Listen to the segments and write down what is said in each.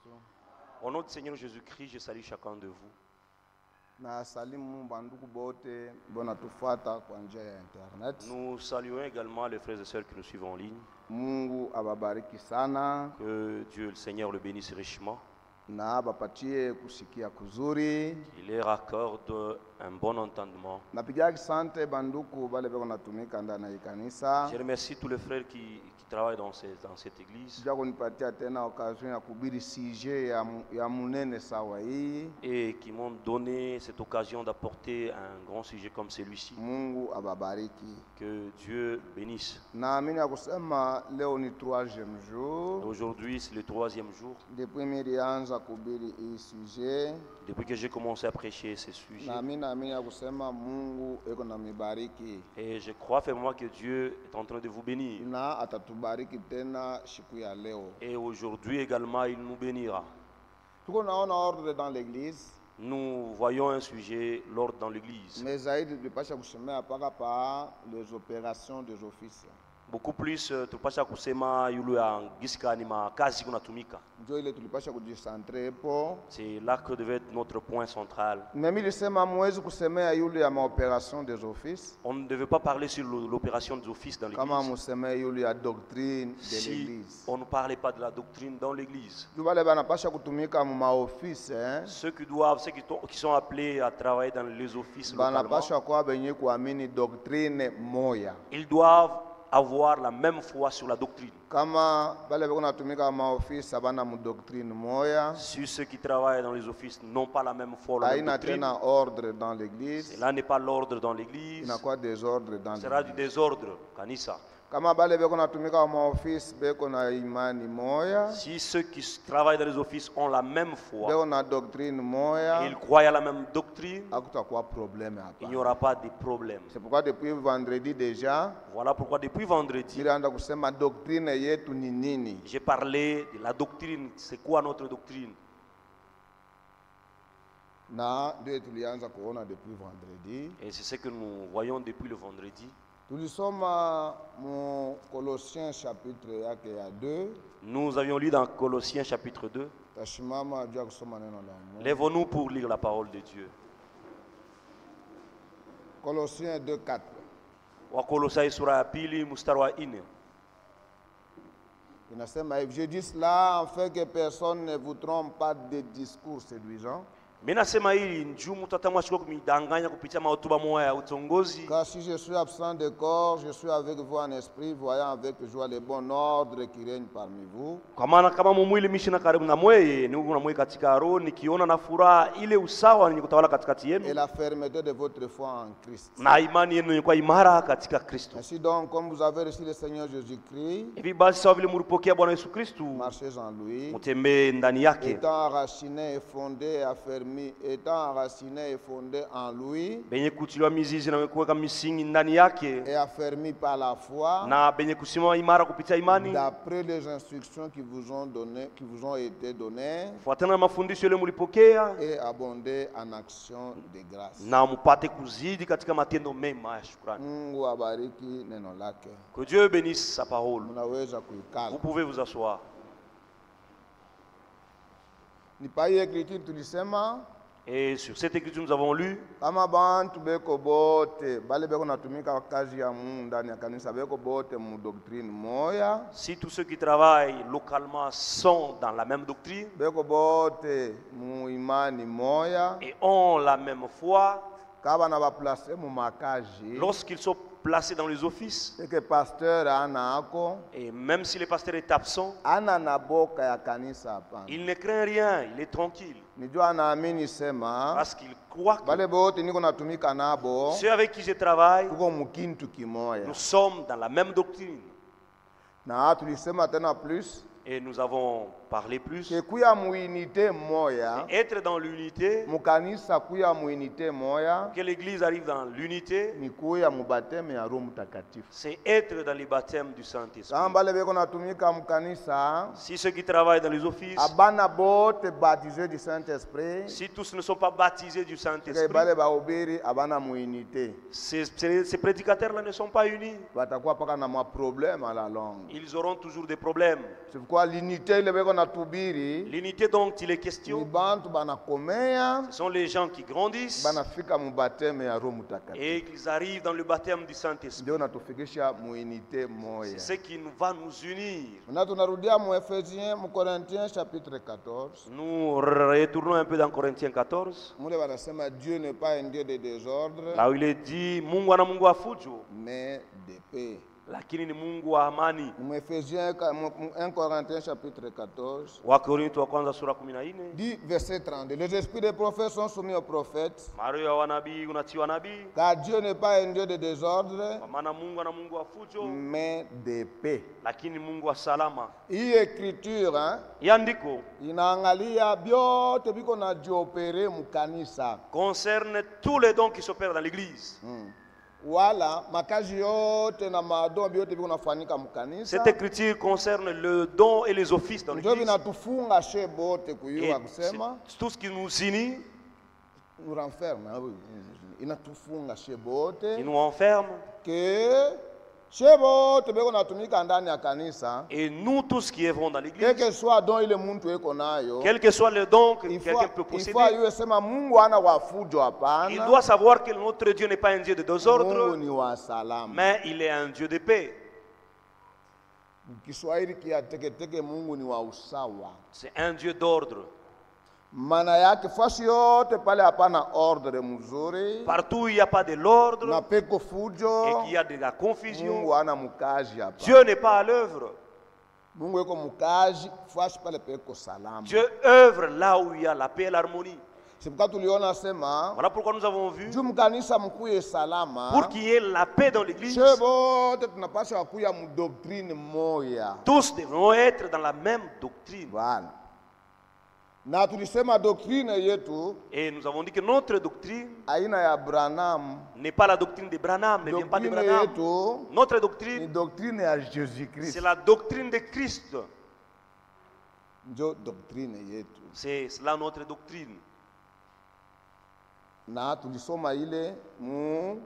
Kristo. Au nom du Seigneur Jésus-Christ, je salue chacun de vous. Na salimu bandugu bote bona tufuata kwa njia ya internet. Nous saluons également les frères et sœurs qui nous suivent en ligne. Mungu ababariki sana Que Dieu le Seigneur le bénisse richement. na bapatie kusikia kuzuri. Il leur accorde un bon entendement. Napigia asante banduku bale beko natumika ndani ya kanisa. Je remercie tous les frères qui travaillent dans cette église Ndio kunipatia tena occasion ya kubiri sujet ya munene sawa hii. et qui m'ont donné cette occasion d'apporter un grand sujet comme celui-ci. Mungu ababariki. Que Dieu bénisse. Naamini ya kusema leo ni 3e jour. Aujourd'hui, c'est le 3e jour. Depuis nilianza kubiri hii sujet. Depuis que j'ai commencé à prêcher ce sujet. Naamini ya kusema Mungu eko na mibariki. Et je crois fermement que Dieu est en train de vous bénir. Na atatubariki tena siku ya leo. Et aujourd'hui également, il nous bénira. Tuko naona ordre dans l'église. Nous voyons un sujet, l'ordre dans l'église. Mais zaidi tulipasha kusemea paka pa les opérations des offices. Beaucoup plus, tupasha kusema yule ya gisika ni makazi kunatumika. Ndio ile tulipasha kujicentre po. C'est là que devait être notre point central. Mais nilisema mwezi kusemea yule ya maopération des offices. On ne devait pas parler sur l'opération des offices dans Kama l'église. musemea yule ya doctrine de Si l'église. on ne parlait pas de la doctrine dans l'église. Tubale banapasha kutumika mu maoffice Ceux qui sont appelés à travailler dans les offices localement, banapasha kwa benye kuamini doctrine moya. ils doivent avoir la même foi sur la doctrine. Kama bale beko natumika ma office abana mu doctrine moya, Si ceux qui travaillent dans les offices n'ont pas la même foi, la même haina doctrine, tena ordre dans l'église, cela n'est pas l'ordre dans l'église, inakuwa désordre dans ce sera du l'église. désordre, kanisa. Kama bale beko natumika ma office beko na imani moya, Si ceux qui travaillent dans les offices ont la même foi beko na doctrine et moya, ils croient à la même doctrine, hakutakuwa problème il n'y hapa. aura pas de problème. C'est pourquoi depuis vendredi déjà, Voilà pourquoi depuis vendredi, nilianza kusema doctrine yetu ni nini. j'ai parlé de la doctrine. C'est quoi notre doctrine? Na ndio tulianza kuona depuis vendredi. Et c'est ce que nous voyons depuis le vendredi. Tulisoma mu Colossiens chapitre yake ya 2. Nous avions lu dans Colossiens chapitre 2. Tashimama juu ya kusoma neno la Mungu. Lèvons-nous pour lire la parole de Dieu. Colossiens 2:4. Wakolosai sura ya pili mstari wa 4. Inasema hivi, je dis cela afin que personne ne vous trompe pas de discours séduisants. Mimi nasema hili njoo mtu atamwashika kumidanganya kupitia mahotuba moya ya utongozi. Car si je suis absent de corps, je suis avec vous en esprit, voyant avec joie le bon ordre qui règne parmi vous. Kwa maana kama mwili mishina karibu na mweye, ni na mweye katika roho, nikiona na furaha ile usawa ni kutawala katikati Et yenu la fermeté de votre foi en Christ. na imani yenu ni kwa imara katika Kristo. Ainsi donc, comme vous avez reçu le Seigneur Jésus-Christ, Hivi basi sawa vile mlipokea Bwana Yesu Kristo, marchez en lui, mtembee ndani yake. étant enraciné et fondé, affermi, étant enraciné et fondé en lui, Benye kutiliwa mizizi na kuweka misingi ndani yake et affermi par la foi, na benye kusimama imara kupitia imani, d'après les instructions qui vous ont été données, fuatana na mafundisho yale mlipokea, et abondé en action de grâce. na mpate kuzidi katika matendo mema ya shukrani. Mungu abariki neno lake. Que Dieu bénisse sa parole. Mnaweza kuikala. Vous pouvez vous asseoir. Ni pa hii écriture tulisema Et sur cette écriture, nous avons lu kama bantu beko bote bale beko natumika kazi ya Mungu ndani ya kanisa beko bote mu doctrine moya, si tous ceux qui travaillent localement sont dans la même doctrine beko bote mu imani moya, et ont la même foi, kaba na ba place mu makazi, lorsqu'ils sont placés dans les offices, que pasteur ana ako et même si le pasteur est absent, ana na boka ya kanisa hapana. il ne craint rien, il est tranquille. Nijua naamini sema Parce qu'il croit que bale bote niko natumika nabo ceux avec qui je travaille, tuko mukintu kimoya. nous sommes dans la même doctrine. Na tulisema tena plus Et nous avons parlé plus. ke kuya muinite moya, Être dans l'unité, mukanisa kuya muinite moya, que l'église arrive dans l'unité, ni kuya mubateme ya Roho Mtakatifu. c'est être dans les baptêmes du Saint-Esprit. Kama bale beko natumika mukanisa Si ceux qui travaillent dans les offices, abana bote baptisé du Saint-Esprit, si tous ne sont pas baptisés du ke Saint-Esprit, bale bahubiri abana muinite, ces prédicateurs-là ne sont pas unis. batakuwa paka na ma problème à la longue. Ils auront toujours des problèmes. C'est pourquoi fois l'unité ile beko na tubiri L'unité dont il est ni question, bantu banakomea ce sont les gens qui grandissent banafika mubateme ya Roho Mtakatifu. et qu'ils arrivent dans le baptême du Saint-Esprit. Ndio natufikisha muunité moya. C'est ce qui va nous unir. Na tunarudia mu Efesiens, mu Corinthiens chapitre 14. Nous retournons un peu dans Corinthiens 14, Mule banasema Dieu n'est pas un Dieu de désordre, là où il est dit Mungu ana Mungu wa fujo, mais de paix. lakini ni Mungu wa amani. Mu Efesiens 1 Corinthiens chapitre 14. Wakorintho wa kwanza sura 14. Dit verset 32. Les esprits des prophètes sont soumis aux prophètes, Mario ya wanabii unatiwa nabii, car Dieu n'est pas un Dieu de désordre, kwa maana Mungu ana Mungu wa fujo, mais de paix. lakini Mungu wa salama. Hii écriture Yandiko inaangalia byote biko na jiopere mukanisa. concerne tous les dons qui s'opèrent dans l'église. Wala makazi yote na maadon byote biko nafanyika mukanisa. Cette écriture concerne le don et les offices dans Ndio l'église. binatufunga she bote Et kuyua kusema c'est tout ce qui nous unit, nous renferme. Inatufunga she qui bote nous enferme. ke she bote biko natumika ndani ya kanisa. Et nous tous qui œuvrons dans l'église, Quel que soit don ile muntu eko nayo, quel que soit le don que il quelqu'un peut faut posséder, iwe sema Mungu ana wafujo il hapana. doit savoir que notre Dieu n'est pas un Dieu de Mungu désordre, ni wa salama. mais il est un Dieu de paix. Kiswahili kia teketeke, Mungu ni wa usawa. C'est un Dieu d'ordre. Maana yake fasi yote pale hapana ordre mzuri Partout où il n'y a pas de l'ordre na peko et fujo, qu'il y a de la confusion, Mungu ana mukaji hapa. Dieu n'est pas à l'œuvre. Mungu eko mukaji fasi pale peko salama. Dieu œuvre là où il y a la paix et l'harmonie. C'est pourquoi tuliona sema Voilà pourquoi nous avons vu, juu mkanisa mkuye salama, pour qu'il y ait la paix dans l'église, shebote tunapaswa kuya mu doctrine moya. tous devront être dans la même doctrine. Bwana. Na tulisema doctrine yetu Et nous avons dit que notre doctrine aina ya Branham, n'est pas la doctrine de Branham, ne vient pas de doctrine Branham. yetu Notre ni doctrine, doctrine ya Jésus-Christ. c'est la doctrine de Christ. Ndio doctrine yetu. C'est cela notre doctrine. Na tulisoma ile mu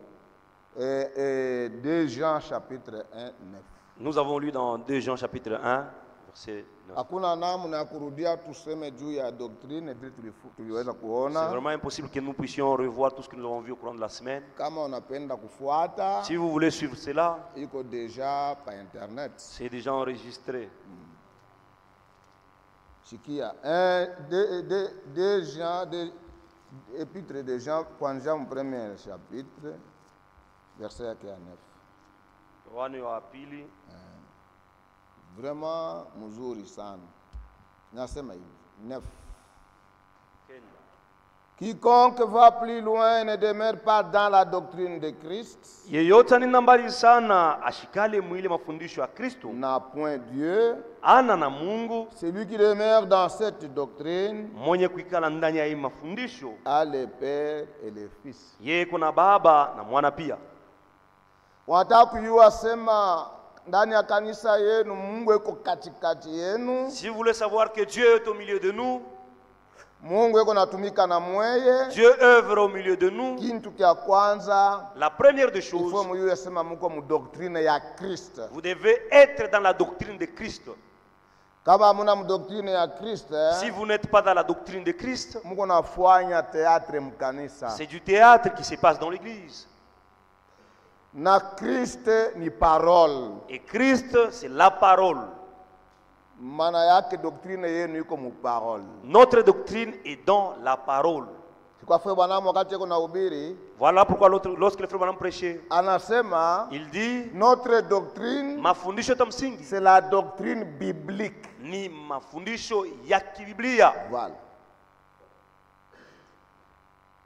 2 Jean chapitre 1 9. Nous avons lu dans 2 Jean chapitre 1, verset 9. Hakuna namna ya kurudia tuseme juu ya doctrine vile tuliweza C'est kuona. vraiment impossible que nous puissions revoir tout ce que nous avons vu au cours de la semaine. Kama unapenda kufuata, Si vous voulez suivre cela, iko deja pa internet. c'est déjà enregistré. Sikia 2 Jean, épître de Jean, kuanzia mu premier chapitre verset yake ya 9. Yohane wa pili, Vraiment mzuri sana. Nasema hivi 9. Kenya. Quiconque va plus loin ne demeure pas dans la doctrine de Christ, Yeyote anenda mbali sana ashikale mwile mafundisho ya Kristo, n'a point Dieu. ana na Mungu. Celui qui demeure dans cette doctrine Mwenye kuikala ndani ya hii mafundisho, a le Père et le Fils. yeye kuna Baba na Mwana pia. Wanataka kujua sema ndani ya kanisa yenu Mungu eko katikati yenu, Si vous voulez savoir que Dieu est au milieu de nous, Mungu eko natumika na mweye. Dieu œuvre au milieu de nous, Kintu kia kwanza la première des ifo choses, muyue sema muko mu doctrine ya Christ. vous devez être dans la doctrine de Christ. Kama hamuna mu doctrine ya Christ, Si vous n'êtes pas dans la doctrine de Christ, muko nafanya teatre mkanisa. c'est du théâtre qui se passe dans l'église. Na Christ ni parole. Et Christ, c'est la parole. Maana yake doctrine yenu iko mu parole. Notre doctrine est dans la parole. Kwa sababu Bwana wakati eko nahubiri Voilà pourquoi lorsque le frère Branham prêchait, anasema il dit, notre doctrine mafundisho ya msingi c'est la doctrine biblique. ni mafundisho ya kibiblia. Voilà.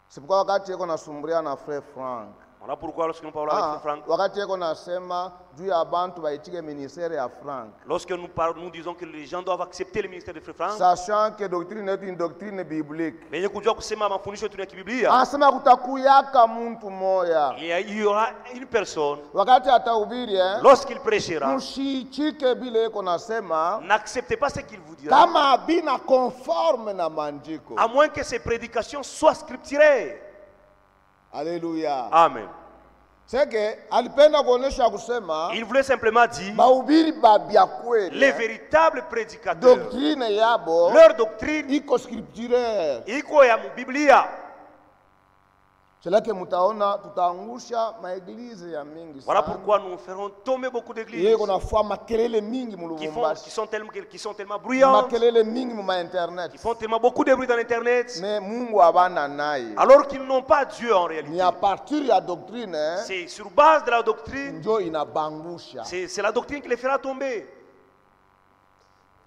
C'est pourquoi wakati eko nasumburia na frère Frank, Voilà pourquoi lorsque nous parlons avec Franck, wakati eko nasema juu ya bantu baitike ministère ya Frank, lorsque nous disons que les gens doivent accepter le ministère de frère Franck, sachant que doctrine est une doctrine biblique, venye kujua kusema mafundisho yetu ya kibiblia, anasema kutakuyaka muntu moya il y aura une personne, wakati atahubiri lorsqu'il prêchera, mshichike bile eko nasema n'acceptez pas ce qu'il vous dira, kama bina conforme na mandiko. à moins que ses prédications soient scripturées. Alléluia. Amen. C'est que alipenda kuonesha kusema Il voulait simplement dire bahubiri babya kweli. les véritables prédicateurs. Doctrine yabo Leur doctrine iko scripturaire. iko ya Biblia. C'est là que mutaona tutaangusha maeglize ya mingi Voilà sana. pourquoi nous ferons tomber beaucoup d'églises Yeko na fwa makelele mingi mu qui Lubumbashi. sont tellement bruyantes, Makelele mingi mu internet. qui font tellement beaucoup de bruit dans Internet, Mais Mungu abana naye. alors qu'ils n'ont pas Dieu en Ni réalité. a partir ya doctrine C'est sur base de la doctrine, njo inabangusha. c'est la doctrine qui les fera tomber.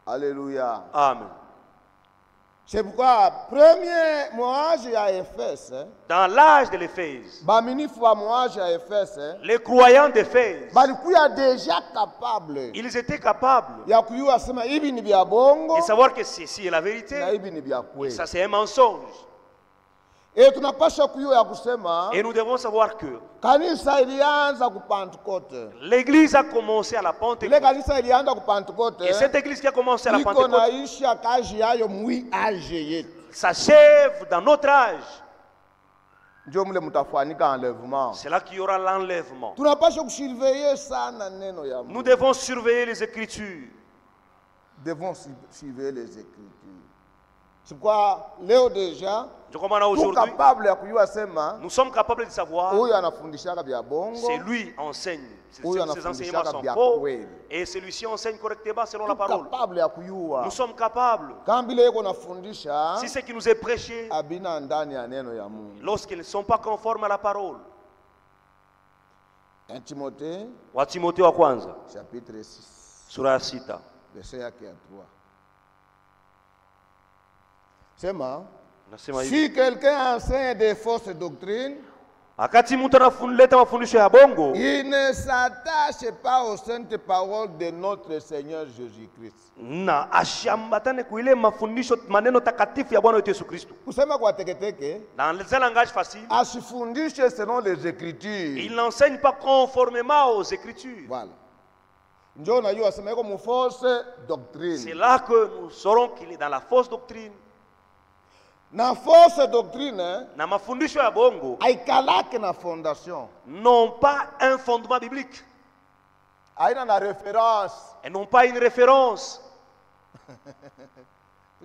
Alléluia. Amen. C'est pourquoi premier moage ya Éphèse, Dans l'âge de l'Éphèse, baminifu wa moage ya Éphèse, les croyants d'Éphèse, balikuya déjà capable ils étaient capables ya kuyua sema hivi ni vya bongo de savoir que ceci est la na vérité, hivi ni vya et kweli. ça c'est un mensonge. Et tunapasha kuyua ya kusema Et nous devons savoir que kanisa ilianza ku Pentecote. l'église a commencé à la Ile Pentecôte. kanisa ilianza ku Pentecote Et cette église qui a commencé à la iko Pentecôte naisha kazi yayo mwi age yetu. s'achève dans notre âge. Ndio mule mtafanika enlèvement. C'est là qu'il y aura l'enlèvement. Tunapasha kusurveiller sana neno ya Mungu. Nous devons surveiller les Écritures. Devons surveiller les Écritures. C'est pourquoi leo déjà Je comprends tu aujourd'hui, capable ya kuyua sema nous sommes capables de savoir, huyu anafundishaka vya bongo. c'est lui enseigne. Ses Huyu enseignements anafundishaka sont vya faux kweli. et celui-ci enseigne correctement selon la Tu parole. capable ya kuyua. Nous sommes capables. Kama vile yeko nafundisha Si ce qui nous est prêché, abina ndani ya neno ya Mungu. lorsqu'ils ne sont pas conformes à la parole. 1 Timothée Wa Timothée wa kwanza, chapitre 6 sura ya 6. verset yake ya 3. Sema Nasema hivi, si quelqu'un enseigne des fausses doctrines, wakati mtu anafundileta mafundisho ya bongo, il ne s'attache pas aux saintes paroles de notre Seigneur Jésus-Christ. na ashambatane kuile mafundisho maneno takatifu ya Bwana wetu Yesu Kristo. Kusema kwa teketeke, Dans le langage facile, asifundishe selon les Écritures. il n'enseigne pas conformément aux Écritures. Voilà. Njo unajua sema iko mu fausse C'est doctrine. là que nous saurons qu'il est dans la fausse doctrine. Na fausse doctrine Na mafundisho ya bongo haikalake na fondation. n'ont pas un fondement biblique. Haina na référence. Elles n'ont pas une référence.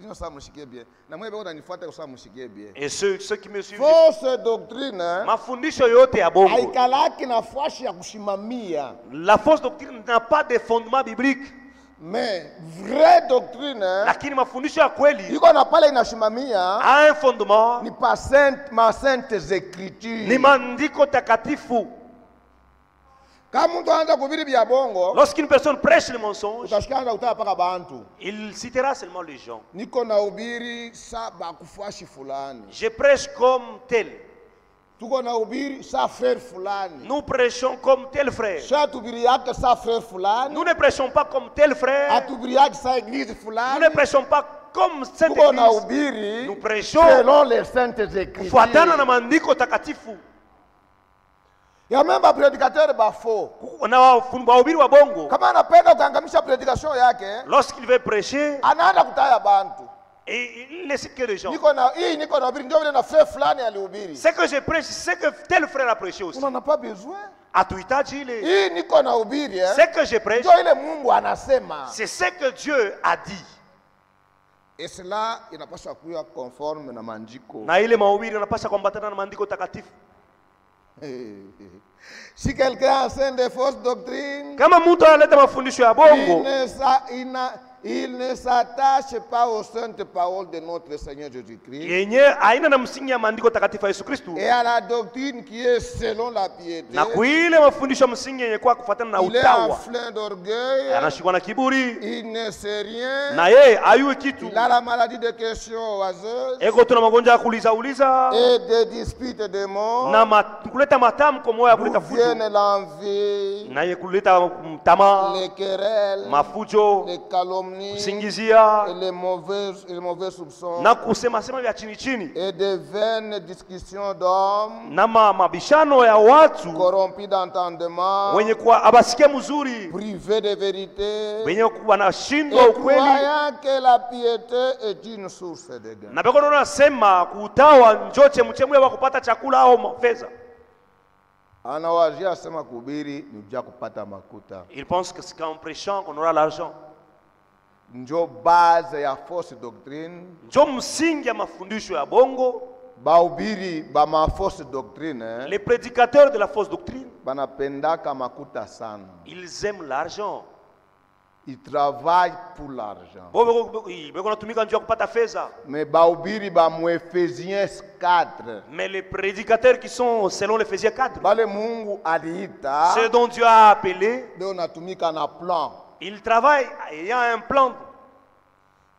Sasa mshikie bien. Na mwewe unanifuata kwa mshikie bien. Et ceux qui me suivent, Fausse doctrine mafundisho yote ya bongo, haikalaki nafasi ya kusimamia. la fausse doctrine n'a pas de fondement biblique. Mais vraie doctrine Lakini mafundisho ya kweli iko na pale inasimamia a un fondement, ni pa saintes écritures. ni maandiko takatifu. Kama mtu anaanza kuhubiri vya bongo, Lorsqu'une personne prêche le mensonge, utashikaanza kutaka paka bantu. il citera seulement les gens. Niko na ubiri sa bakufuashi fulani. Je prêche comme tel. Tuko na ubiri sa frère fulani. Nous prêchons comme tel frère. Sha tubiri yake sa frère fulani. Nous ne prêchons pas comme tel frère. Atubiri yake sa église Nous fulani. ne prêchons pas comme cette Tuko na église. ubiri Nous prêchons selon les saintes écritures. kufuatana na maandiko takatifu. Ya memba prédicateur bafo. Na wahubiri wa bongo, Kama anapenda kuangamisha prédication yake, lorsqu'il veut prêcher, anaanza kutaya bantu. et il ne cite que les gens. Niko na ubiri ndio vile na frère fulani alihubiri. Ce que je prêche, c'est que tel frère a prêché aussi. On n'en a pas besoin. Hatuhitaji ile. Hii niko na ubiri Ce que je prêche, ndio ile Mungu anasema. c'est ce que Dieu a dit. Et cela inapaswa kuwa conforme na maandiko. Na ile mahubiri yanapaswa kuambatana na maandiko takatifu. Si quelqu'un enseigne des fausses doctrines, Kama mtu analeta mafundisho ya bongo, il ne s'attache pas aux saintes paroles de notre Seigneur Jésus-Christ yenye haina na msingi ya maandiko takatifu ya Yesu Kristo, et à la doctrine qui est selon la piété. na kuile mafundisho msingi yenye kwa kufuatana na Il est utawa, enflé d'orgueil, anashikwa na kiburi, il ne sait rien, na yeye ayue kitu, il a la maladie de questions oiseuses eko tuna magonjwa ya kuuliza uliza et des disputes de mots, na kuleta matamko moya ya d'où kuleta fujo, viennent l'envie, na ye kuleta tamaa, les querelles, mafujo, les calomnies kusingizia et les mauvais soupçons na kusema sema vya chini chini et de vaines discussions d'hommes na mabishano ya watu corrompus d'entendement, wenye kuwa abasikia mzuri, privés de vérité, wenye wanashindwa et ukweli, croyant que la piété est une source de gain. na beko nasema kutawa njoche mchemwe wa kupata chakula au fedha. Anawajia asema kuhubiri ni ujia kupata makuta. Ils pensent que c'est qu'en prêchant qu'on aura l'argent. Njo base ya false doctrine. Njo msingi ya mafundisho ya bongo. Bahubiri ba ma fausse doctrine. Les prédicateurs de la fausse doctrine. Banapendaka makuta sana. Ils aiment l'argent. Ils travaillent pour l'argent. Mais bahubiri ba mu Ephésiens 4. Mais les prédicateurs qui sont selon l'Éphésiens 4. Bale Mungu aliita. Ce dont Dieu a appelé. Beo natumika na plan. Ils travaillent ayant un plan.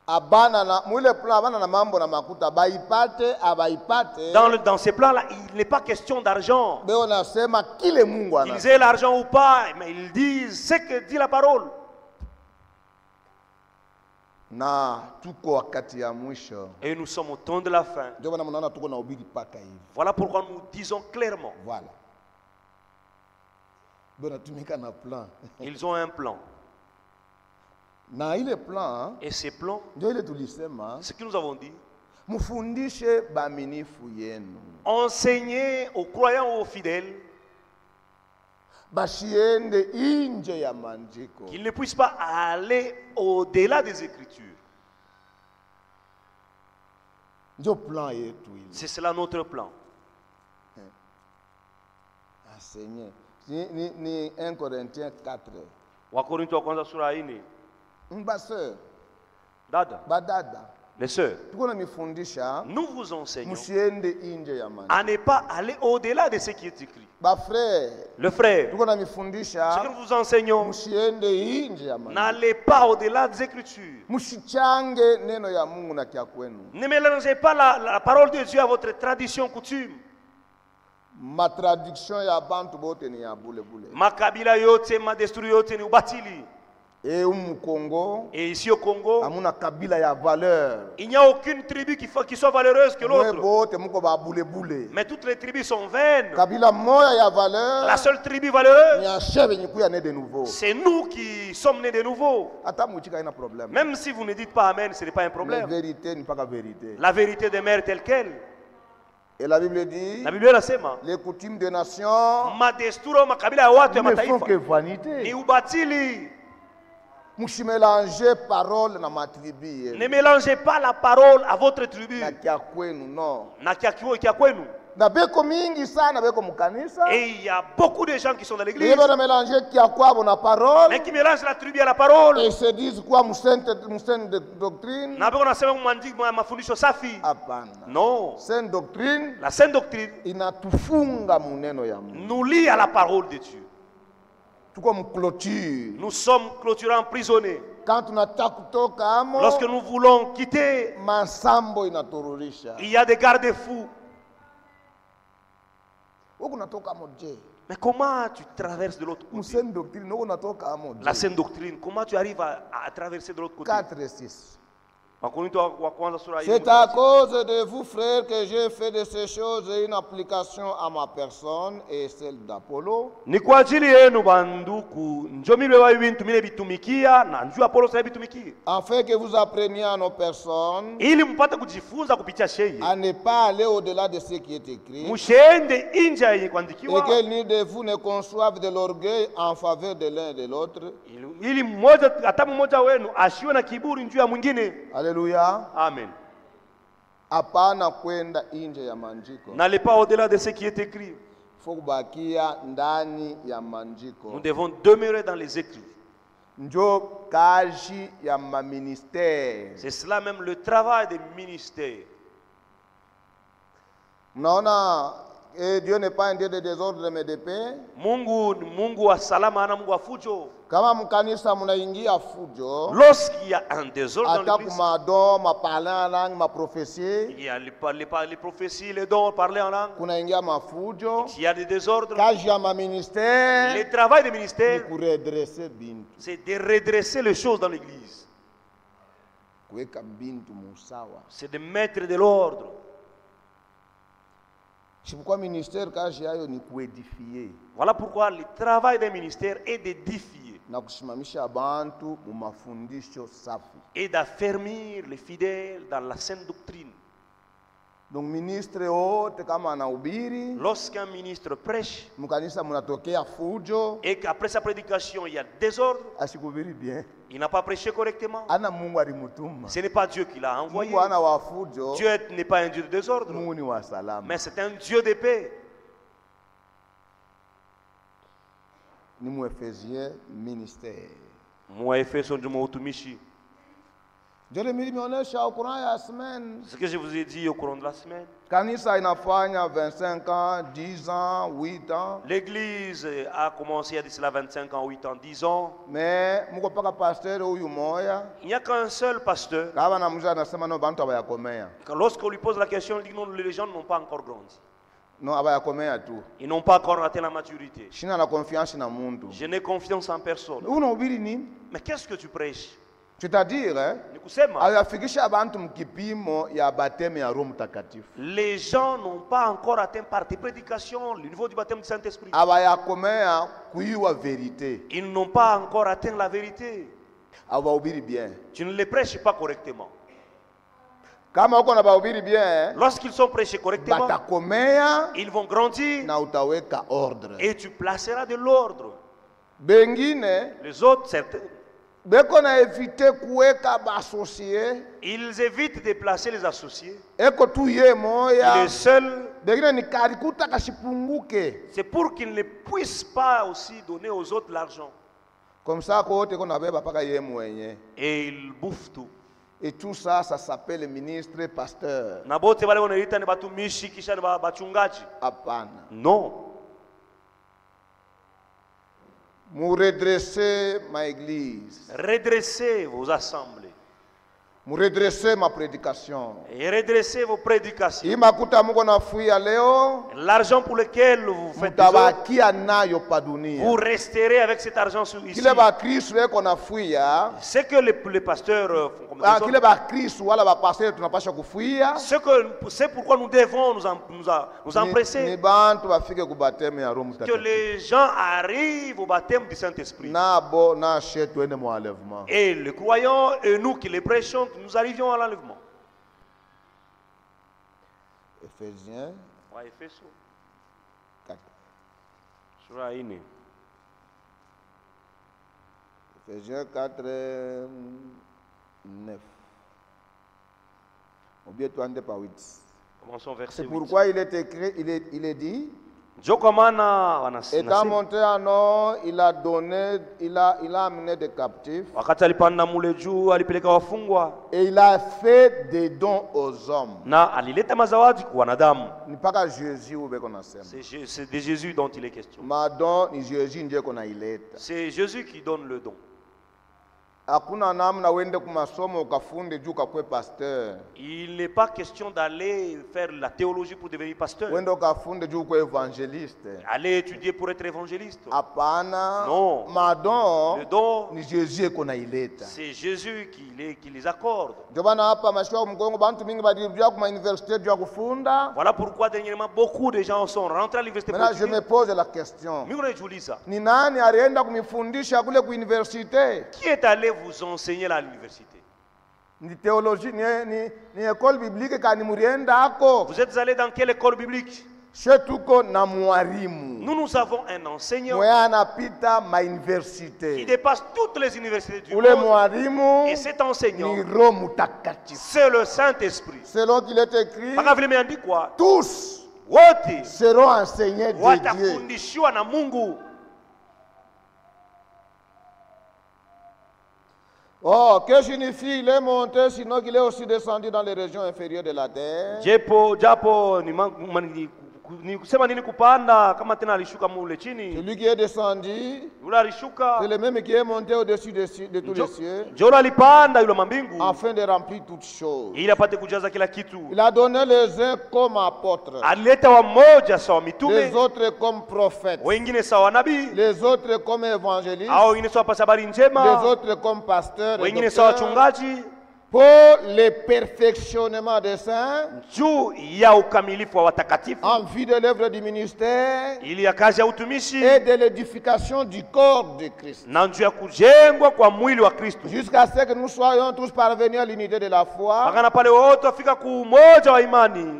Abana na mwile plan abana na mambo na makuta baipate abaipate. Dans ces plans là, il n'est pas question d'argent. Beo nasema kile Mungu ana. Qu'ils aient l'argent ou pas, mais ils disent ce que dit la parole. Na tuko wakati ya mwisho. Et nous sommes au temps de la fin. Ndio maana mnaona tuko na ubiri paka hivi. Voilà pourquoi nous disons clairement. Voilà. Bwana tumika na plan. Ils ont un plan. Na ile plan, et ces plans, ndio ile tulisema, ce que nous avons dit, mufundishe baaminifu yenu. Enseignez aux croyants, aux fidèles, bashiende inje ya maandiko. Qu'ils ne puissent pas aller au-delà des Écritures. Ndio plan yetu ile. C'est cela notre plan. Seigneur. Ni 1 Corinthiens 4. Wakorintho wa kwanza sura 4. Mbaseur. Dada. Badada. Les sœurs. Nous vous enseignons à ne pas aller au-delà de ce qui est écrit. Le frère. Ce que nous vous enseignons, n'allez pas au-delà des Écritures. Ne mélangez pas la parole de Dieu à votre tradition, coutume. Ma traduction ya bantu bote ni ya bule bule. Makabila yote, madesturi yote ni ubatili. Et Congo, et ici au Congo, amuna kabila ya valeur. Il n'y a aucune tribu qui soit valeureuse que l'autre. Mais toutes les tribus sont vaines. Kabila moya ya valeur. La seule tribu valeureuse, c'est nous qui sommes nés de nouveau. Problème. Même si vous ne dites pas Amen, ce n'est pas un problème. La vérité n'est pas la vérité. La vérité demeure telle qu'elle. Et la Bible dit, les coutumes des nations ne font que vanité. Ne mélangez pas la parole à votre tribu. Non. Et il y a beaucoup de gens qui sont dans l'église, mais qui mélangent la tribu à la parole. Et se disent quoi, sainte doctrine? Non. Sainte doctrine, la sainte doctrine nous lie à la parole de Dieu. Clôture. Nous sommes clôturés, emprisonnés. Quand lorsque nous voulons quitter, il y a des garde-fous. Mais comment tu traverses de l'autre côté? La sainte doctrine, comment tu arrives à traverser de l'autre côté? 4 et 6. C'est à cause de vous, frères, que j'ai fait de ces choses une application à ma personne et celle d'Apollo. Afin que vous appreniez à nos personnes à ne pas aller au-delà de ce qui est écrit. Et que ni de vous ne conçoivent de l'orgueil en faveur de l'un et de l'autre. Alléluia. Amen. N'allez pas au-delà de ce qui est écrit. Nous devons demeurer dans les écrits. C'est cela même le travail des ministères. Et Dieu n'est pas un Dieu de désordre mais de paix. Mungu wa salama ana Mungu wa fujo. Lorsqu'il y a un désordre dans l'église, il y a les prophéties, les dons, parler en langue. Il y a des désordres. Le travail des ministères, c'est de redresser les choses dans l'église. C'est de mettre de l'ordre. Voilà pourquoi le travail d'un ministère est d'édifier et d'affermir les fidèles dans la sainte doctrine. Donc ministre lorsqu'un ministre prêche et qu'après sa prédication il y a désordre, il n'a pas prêché correctement. Ce n'est pas Dieu qui l'a envoyé. Dieu n'est pas un Dieu de désordre, mais c'est un Dieu de paix. Nous Éphésiens ministère. Moi Éphésiens du mot tumishi. Ce que je vous ai dit au courant de la semaine. Kanisa inafanya 25 ans, 10 ans, 8 ans. L'église a commencé il y a de cela 25 ans, 8 ans, 10 ans. Mais il n'y a qu'un seul pasteur. Lorsqu'on lui pose la question, il dit non, les gens n'ont pas encore grandi. Ils n'ont pas encore atteint la maturité. Je n'ai confiance en personne. Mais qu'est-ce que tu prêches? C'est-à-dire, les gens n'ont pas encore atteint par tes prédications le niveau du baptême du Saint-Esprit. Ils n'ont pas encore atteint la vérité. Tu ne les prêches pas correctement. Lorsqu'ils sont prêchés correctement, ils vont grandir et tu placeras de l'ordre. Les autres, certains, ils évitent de placer les associés. Il est seul. C'est pour qu'ils ne puissent pas aussi donner aux autres l'argent. Comme ça, et ils bouffent tout. Et tout ça, ça s'appelle le ministre pasteur. Non. Vous redressez ma église. Redressez vos assemblées. Vous redressez ma prédication. Et redressez vos prédications. L'argent pour lequel vous faites vous resterez avec cet argent ici. C'est que les pasteurs c'est pourquoi nous devons nous empresser que les gens arrivent au baptême du Saint-Esprit. Et les croyants et nous qui les prêchons, nous arrivions à l'enlèvement. Éphésiens 4. Éphésiens 4, 9. Commençons verset 8. C'est pourquoi il est écrit, il est dit, étant monté en haut, il a amené des captifs. Et il a fait des dons aux hommes. C'est de Jésus dont il est question. C'est Jésus qui donne le don. Il n'est pas question d'aller faire la théologie pour devenir pasteur. Aller étudier pour être évangéliste. Non. Le don, c'est Jésus qui les accorde. Voilà pourquoi dernièrement beaucoup de gens sont rentrés à l'université. Maintenant, je me pose la question. Qui est allé vous enseigner à l'université? Vous êtes allé dans quelle école biblique? Nous avons un enseignant qui dépasse toutes les universités du monde. Et cet enseignant, c'est le Saint-Esprit. Selon qu'il est écrit, tous seront enseignés de Dieu. Oh, que signifie il est monté, sinon qu'il est aussi descendu dans les régions inférieures de la terre? Celui qui est descendu, c'est le même qui est monté au-dessus de tous les cieux, afin de remplir toutes choses. Il a donné les uns comme apôtres, les autres comme prophètes, les autres comme évangélistes, les autres comme pasteurs, pour le perfectionnement des saints, en vue de l'œuvre du ministère et de l'édification du corps de Christ, jusqu'à ce que nous soyons tous parvenus à l'unité de la foi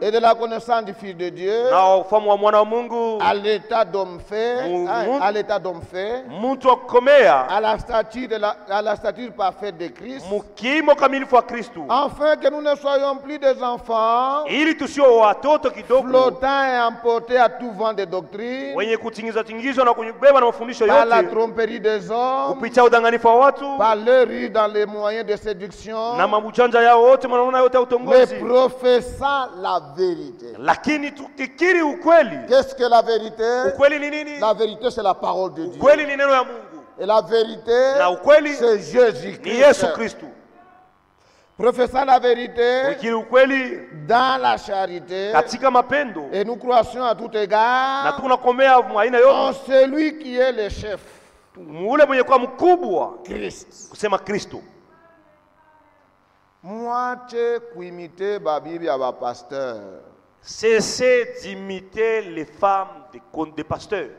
et de la connaissance du Fils de Dieu, à l'état d'homme fait, à la stature parfaite de Christ, afin que nous ne soyons plus des enfants flottants et emportés à tout vent de doctrine, par la tromperie des hommes, par leur ruse dans les moyens de séduction, mais professant la vérité. Qu'est-ce que la vérité? La vérité, c'est la parole de Dieu. Et la vérité, c'est Jésus-Christ. Professant la vérité dans la charité, et nous croissons à tout égard en celui qui est le chef, Christ. Mwache kuimite babibi ya pasteur. Cessez d'imiter les femmes des pasteurs.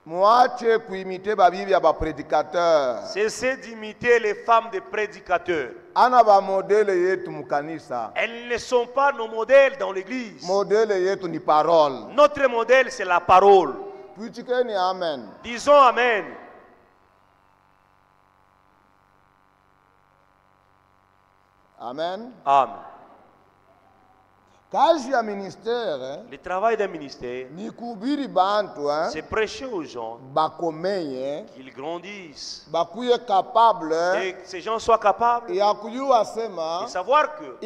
Mwache kuimite babibi ya prédicateur. Cessez d'imiter les femmes des prédicateurs. Ana ba modèle yetu mukanisa. Elles ne sont pas nos modèles dans l'église. Modèle yetu ni parole. Notre modèle c'est la parole. Putikeni amen. Disons amen. Amen. Amen. Le travail d'un ministère, c'est prêcher aux gens qu'ils grandissent et que ces gens soient capables de savoir que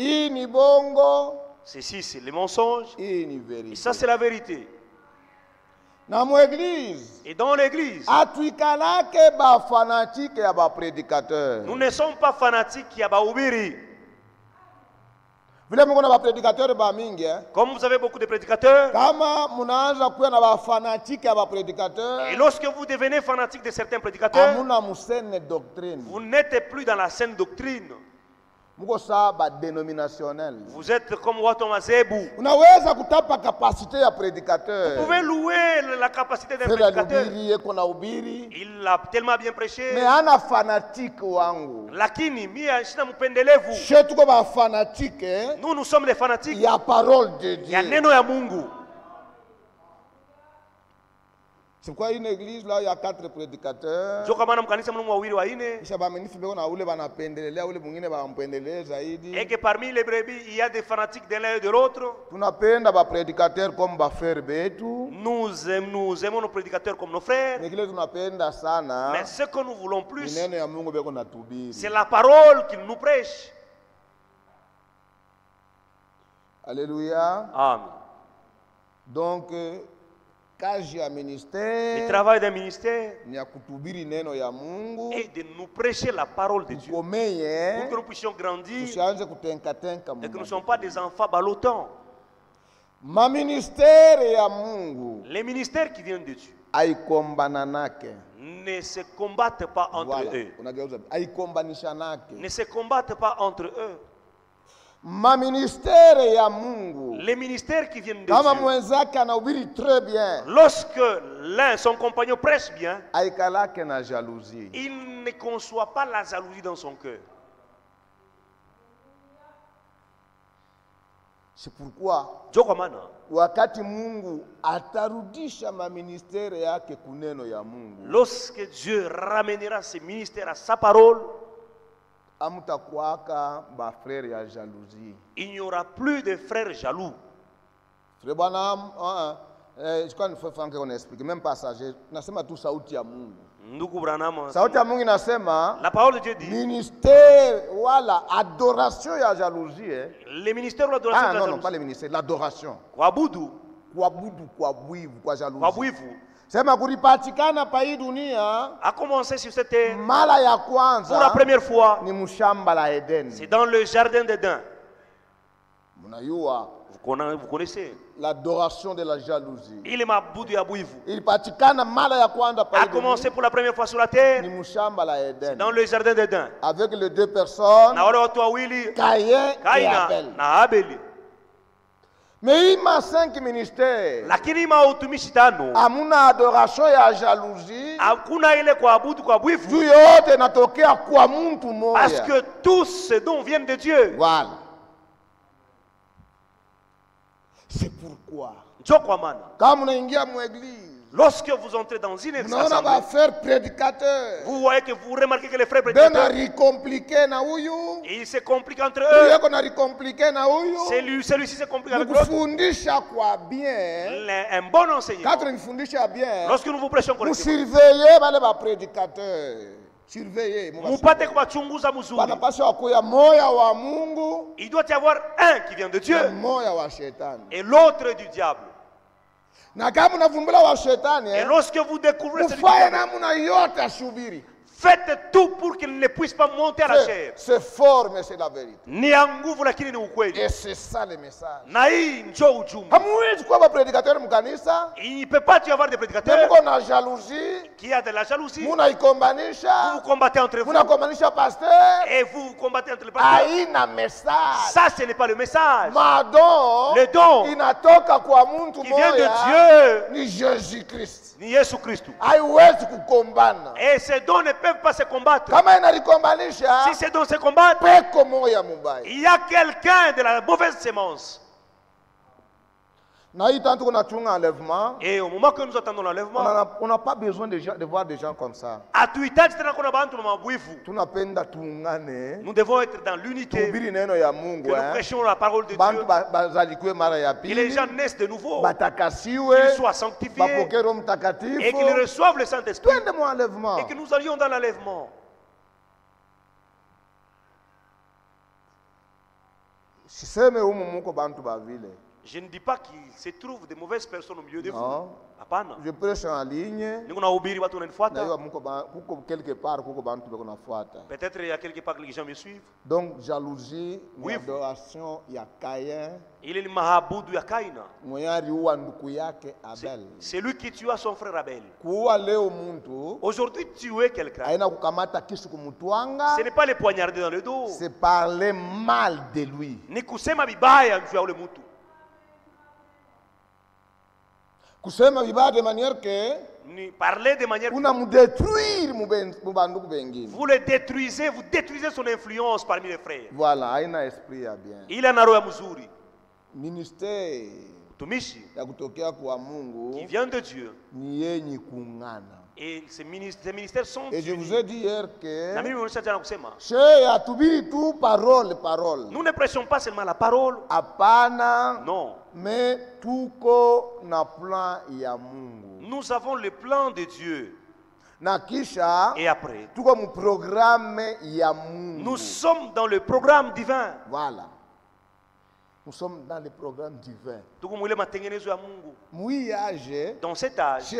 ceci c'est le mensonge et ça c'est la vérité. Et dans l'église, nous ne sommes pas fanatiques qui abaoubiri. Comme vous avez beaucoup de prédicateurs, et lorsque vous devenez fanatique de certains prédicateurs, vous n'êtes plus dans la saine doctrine. Vous êtes comme Watomazebu. Vous pouvez louer la capacité d'un prédicateur. Il a tellement bien prêché. Lakini mia shina mpendelevu. Nous sommes des fanatiques. Il y a parole de Dieu. Il y a neno ya Mungu. C'est quoi une église là, il y a 4 prédicateurs. Et que parmi les brebis, il y a des fanatiques de l'un et de l'autre. Nous aimons nos prédicateurs comme nos frères. Mais ce que nous voulons plus, c'est la parole qu'ils nous prêchent. Alléluia. Amen. Donc, le travail d'un ministère est de nous prêcher la parole de Dieu pour que nous puissions grandir et que nous ne soyons pas des enfants ballottants. Les ministères qui viennent de Dieu ne se combattent pas entre eux. Ne se combattent pas entre eux. Les ministères qui viennent de Dieu, lorsque l'un, son compagnon, prêche bien, il ne conçoit pas la jalousie dans son cœur. C'est pourquoi lorsque Dieu ramènera ses ministères à sa parole, il n'y aura plus de frères jaloux. Je crois qu'il faut qu'on explique. Même passager, nasema tu sauti ya Mungu. Sauti ya Mungu inasema, la parole de Dieu dit, ministère wala adoration ya jalousie. Les ministères de l'adoration. Ah non, non, pas les ministères, l'adoration. Kuabudu. Kwa bwivu, kwa jalousie. Kwa bwivu. Sema kulipatikana pa hii dunia, a commencé sur cette terre, mara ya kwanza, pour la première fois, ni mshamba la Eden. C'est dans le jardin d'Éden. Vous connaissez l'adoration de la jalousie. Il a commencé pour la première fois sur la terre dans le jardin d'Éden avec les deux personnes, Caïn et Abel. Mais il m'a 5 ministères. Amuna adoration ya jalousie. Parce que tous ces dons viennent de Dieu. Voilà. C'est pourquoi. Quand on est dans l'église, lorsque vous entrez dans une église, vous voyez que vous remarquez que les frères prédicateurs, ils se compliquent entre eux. Celui-ci se complique avec l'autre. Un bon enseignement. Lorsque nous vous prêchons correctement, surveillez. Il doit y avoir un qui vient de Dieu et l'autre du diable. Et lorsque vous découvrez ce diable, faites tout pour qu'il ne puisse pas monter à la chair. C'est fort, mais c'est la vérité. Et c'est ça le message. Il ne peut pas y avoir des prédicateurs qui a de la jalousie. Vous vous combattez entre vous. Et vous combattez entre les pasteurs. Ça, ce n'est pas le message. Le don qui vient de Dieu, ni Jésus-Christ. Ni Jésus-Christ. Et ces dons ne peuvent pas se combattre. Si ces dons se combattent, il y a quelqu'un de la mauvaise sémence. Et au moment que nous attendons l'enlèvement, on n'a pas besoin de voir des gens comme ça. Nous devons être dans l'unité, que nous prêchons la parole de Dieu, que les gens naissent de nouveau, qu'ils soient sanctifiés et qu'ils reçoivent le Saint-Esprit et que nous allions dans l'enlèvement. Je ne dis pas qu'il se trouve de mauvaises personnes au milieu de vous. Je prêche en ligne. Peut-être il y a quelque part que les gens me suivent. Donc, jalousie, adoration, il y a Caïn. Il est le mahaboudu ya Caïna. C'est lui qui tua son frère Abel. Aujourd'hui, tuer quelqu'un, ce n'est pas le poignarder dans le dos. C'est parler mal de lui. Ni kusema vibaya juu ya ule mtu. Kusema vibaya de manière que parler de manière vous le détruisez, vous détruisez son influence parmi les frères. Voilà, il a esprit à bien. Il a roho ya mzuri. Ministère tumishi qui vient de Dieu. Ni yenye kungana. Et ces ministères sont et je vous ai dit hier que nous ne prêchons pas seulement la parole. Apana, non. Mais tuko na plan ya Mungu. Nous avons le plan de Dieu. Na kisha, et après, tuko mu programme ya Mungu. Nous sommes dans le programme divin. Voilà. Nous sommes dans le programme divin. Dans cet âge,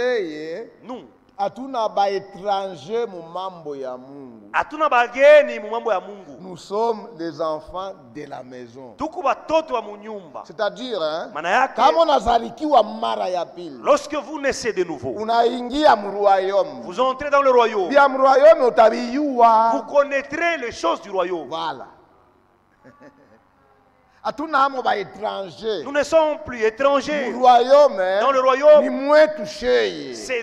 nous atuna ba étranger mu mambo ya Mungu. Atuna bageni mu mambo ya Mungu. Nous sommes les enfants de la maison. Tuko batoto wa munyumba. C'est-à-dire, kama unazalikiwa mara ya pili, lorsque vous naissez de nouveau, unaingia mu royaume. Vous entrez dans le royaume. Bia mu royaume utabiyua. Vous connaîtrez les choses du royaume. Voilà. Nous ne sommes plus étrangers. Dans le royaume, c'est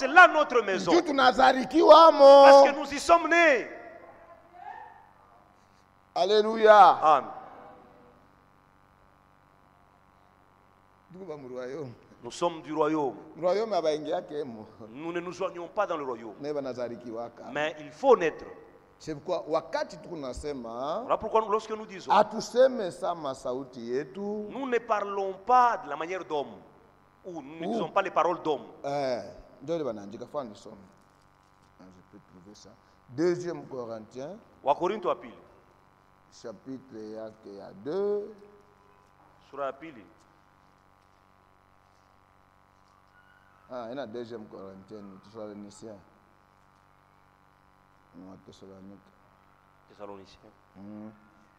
là notre maison. Parce que nous y sommes nés. Alléluia. Amen. Nous sommes du royaume. Nous ne nous joignons pas dans le royaume. Mais il faut naître. C'est pourquoi wakati tunasema, voilà pourquoi lorsque nous disons, atuseme sama sauti yetu, nous ne parlons pas de la manière d'homme, ou nous ne disons pas les paroles d'homme. Ndio banaandika fani somo. Je peux trouver ça. 2e Corinthiens. Wa Korinto wa pili. Chapitre yake ya 2. Sura ya pili. Ina 2e Corinthiens, Thessaloniciens. Thessaloniciens.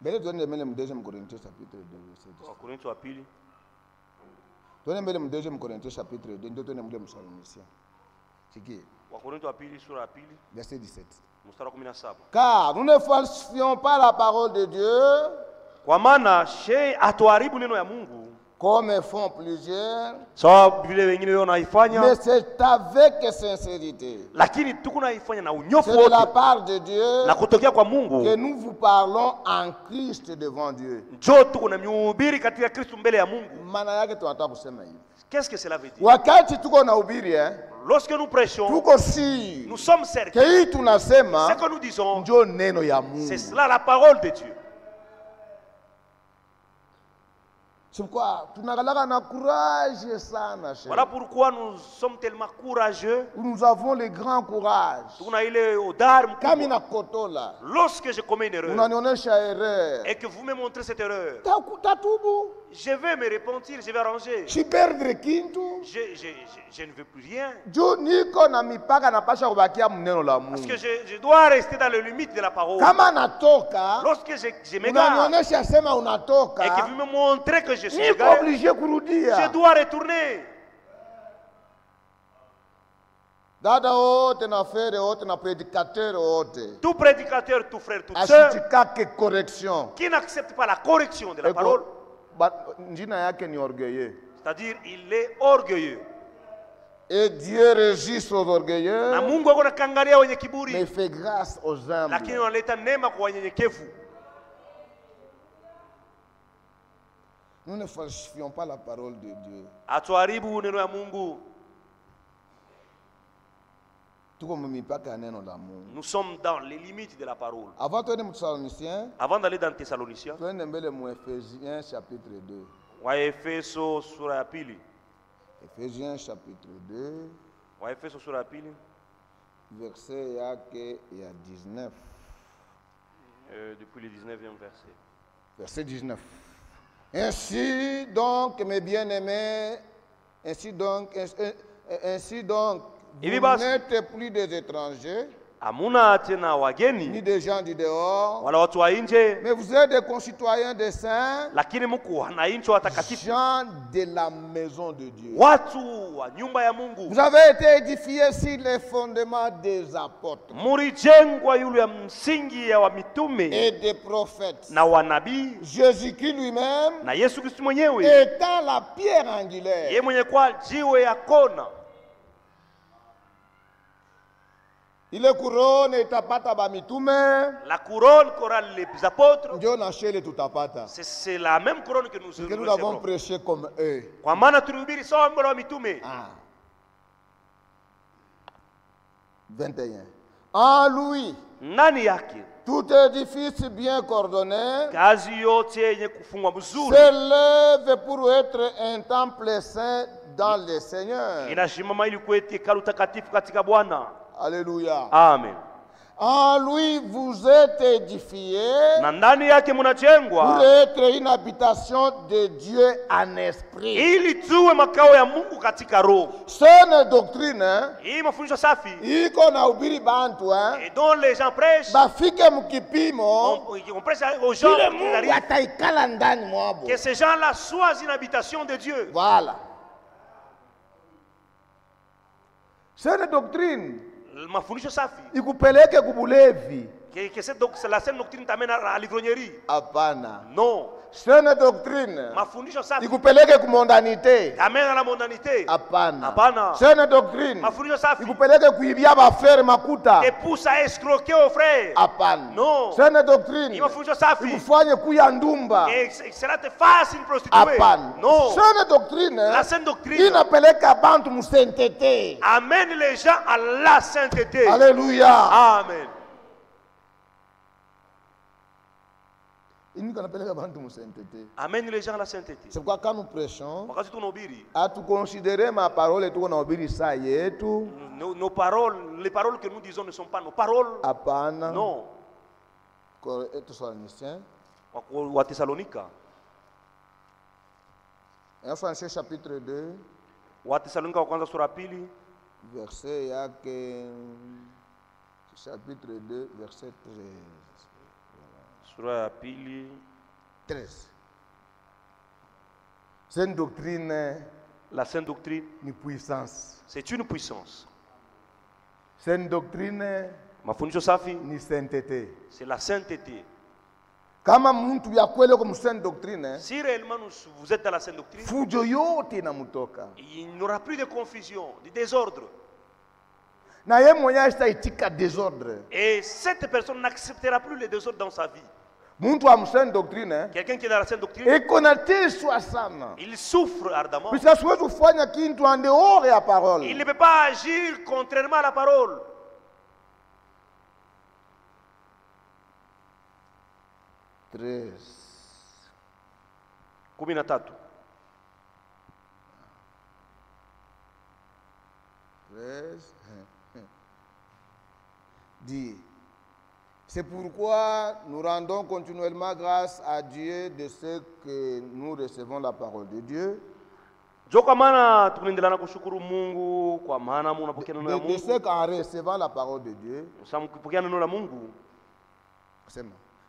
Deuxième Corinthiens chapitre 2 verset 10. Wakorintho wa pili. Deuxième Corinthiens chapitre 2 ndio tuone mle Msalonisia. Sikie. Wakorintho wa pili sura ya pili verset 17. Mstari 17. Car nous ne falsifions pas la parole de Dieu. Kwa maana shay atuharibu neno ya Mungu. Comme font plusieurs. So vile wengine wanaifanya. Mais c'est avec sincérité. Lakini tukunaifanya na unyofu wote. C'est de la part de Dieu. Na kutokea kwa Mungu. Que nous vous parlons en Christ devant Dieu. Njoo tukunamhubiri katika Kristo mbele ya Mungu. Maana yake tunataka kusema hivi. Qu'est-ce que cela veut dire? Wakati tuko na ubiri lorsque nous prêchons, tuko si nous sommes certains. Que tunasema ce que nous disons, njoo neno ya Mungu. C'est cela la parole de Dieu. C'est pourquoi tunakalaka na courage sana. Voilà pourquoi nous sommes tellement courageux. Nous avons le grand courage. Tuna ile hodari mkubwa. Kama nakotola. Lorsque je commets une erreur. Unanionyesha erreur. Et que vous me montrez cette erreur. Tatubu. Je vais me repentir, je vais arranger. Je perdre kintu. Je ne veux plus rien. Jo niko na mipaka napasha kubakia mneno la Mungu. Parce que je dois rester dans les limites de la parole. Kama natoka. Lorsque je m'égare. Unanionyesha sema unatoka. Et que vous me montrez que je suis égaré. Obligé kurudia. Je dois retourner. Dada wote na frère wote na prédicateur wote. Tout prédicateur, tout frère, toute sœur. Asitika que correction. Qui n'accepte pas la correction de la parole. Njina yake ni orgueilleux. C'est-à-dire il est orgueilleux. Et Dieu résiste aux orgueilleux. Na Mungu akona kangalia wenye kiburi. Mais fait grâce aux humbles. Lakini analeta neema kwa wanyenyekevu. Nous ne falsifions pas la parole de Dieu. Atuharibu neno ya Mungu. Nous sommes dans les limites de la parole. Avant d'aller dans Thessaloniciens, Ephésiens chapitre 2. Waefeso sura ya pili. Ephésiens chapitre 2. Waefeso sura ya pili. Verset yake ya 19. Depuis le 19e verset. Verset 19. Ainsi donc, mes bien-aimés, ainsi donc, vous n'êtes plus des étrangers, ni des gens du dehors, mais vous êtes des concitoyens des saints, gens de la maison de Dieu. Vous avez été édifiés sur les fondements des apôtres et des prophètes. Jésus-Christ lui-même étant la pierre angulaire. Il est couronne itapata ba mitume. La couronne qu'aura les apôtres. Ndio na shele tutapata. C'est la même couronne que nous avons prêché comme eux. Kwa maana tulihubiri sawa mbele wa mitume. 21. En lui. Nani yake. Tout édifice bien coordonné. Kazi yote yenye kufungwa mzuri. S'élève pour être un temple saint dans le Seigneur. Inashimama ili kuwa hekalu takatifu katika Bwana. Alléluia. Amen. En lui vous êtes édifiés na ndani yake mnajengwa pour être une habitation de Dieu en esprit. Ili tuwe makao ya Mungu katika roho. Saine doctrine, hii mafundisho safi iko na ubiri bantu et dont les gens prêchent, bafike mkipimo, on prêche aux gens Mungu ataikala ndani mwabo. Que ces gens-là soient une habitation de Dieu. Voilà. Saine doctrine mafundisho safi ikupeleke kubulevi. Que la saine doctrine t'amène à l'ivrognerie. Hapana. Non. Saine doctrine mafundisho safi ikupeleke kumondanite. T'amène à la mondanité. Hapana. Hapana. Saine doctrine mafundisho safi ikupeleke kuibia bafere makuta. Te pousse à escroquer aux frères. Hapana. Non. Saine doctrine mafundisho safi ikufanye kuya ndumba. Et cela te fasse une prostituée. Hapana. Non. Saine doctrine la saine doctrine inapeleka bantu musentete. Amène les gens à la sainteté. Alléluia. Amen. Amène les gens à la sainteté. C'est pourquoi quand nous prêchons, à considérer ma parole nos paroles, les paroles que nous disons ne sont pas nos paroles. Apana. Non. Wa Thessalonica. Thessaloniciens chapitre 2. Wa Thessalonica kwanza sura pili. Verset yake chapitre 2 verset 13. Sura ya pili 13. C'est une doctrine. La sainte doctrine, une puissance. C'est une puissance. C'est une doctrine. Mafundisho safi, ni sainteté. C'est la sainteté. Kama mtu ya kweli comme sainte doctrine, si réellement vous êtes dans la sainte doctrine, fujo yote inamutoka. Il n'y aura plus de confusion, de désordre. Na yeye mwenyewe hastaitika désordre. Et cette personne n'acceptera plus le désordre dans sa vie. Mtu wa sainte doctrine, quelqu'un qui est dans la sainte doctrine, il souffre ardemment. Il ne peut pas agir contrairement à la parole. Kumi na tatu. 13. Dit. C'est pourquoi nous rendons continuellement grâce à Dieu de ce que nous recevons la parole de Dieu. De ce qu'en recevant la parole de Dieu.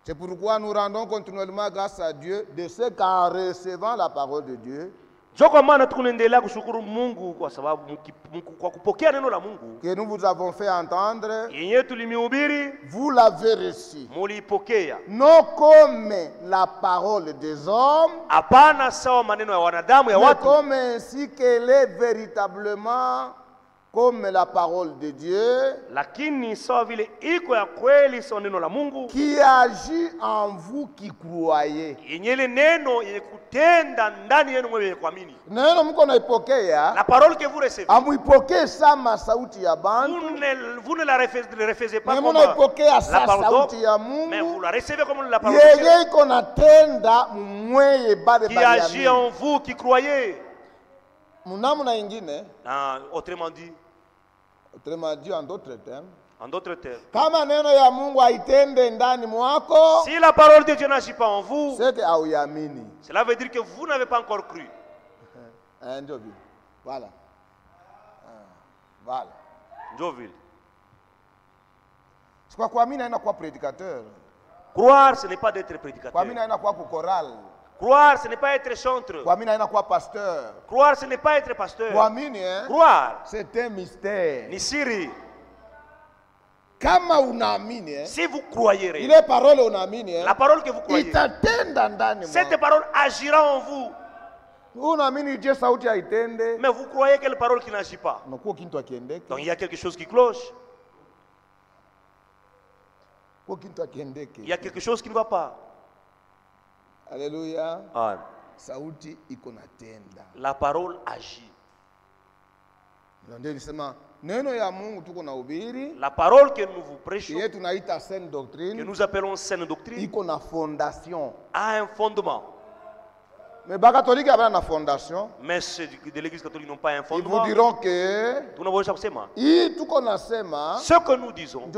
C'est pourquoi nous rendons continuellement grâce à Dieu de ce qu'en recevant la parole de Dieu. Que nous vous avons fait entendre, vous l'avez reçu, non comme la parole des hommes, mais comme ainsi qu'elle est véritablement comme la parole de Dieu, qui agit en vous qui croyez. La parole que vous recevez, vous ne la refusez pas comme la parole d'homme, mais vous la recevez comme la parole de Dieu, qui agit en vous qui croyez. Autrement dit, en d'autres termes, si la parole de Dieu n'agit pas en vous, cela veut dire que vous n'avez pas encore cru. Voilà. Voilà. Croire, ce n'est pas d'être prédicateur. Croire, ce n'est pas être chanteur. Croire, ce n'est pas être pasteur. Croire, c'est un mystère. Ni siri. Si vous croyez, la parole que vous croyez, cette parole agira en vous. Mais vous croyez que la parole qui n'agit pas. Donc il y a quelque chose qui cloche. Il y a quelque chose qui ne va pas. Alléluia. Amen. La parole agit. La parole que nous vous prêchons, que nous appelons sainte doctrine, a un fondement. Mais ceux de l'église catholique n'ont pas un fondement. Ils vous diront que ce que nous disons,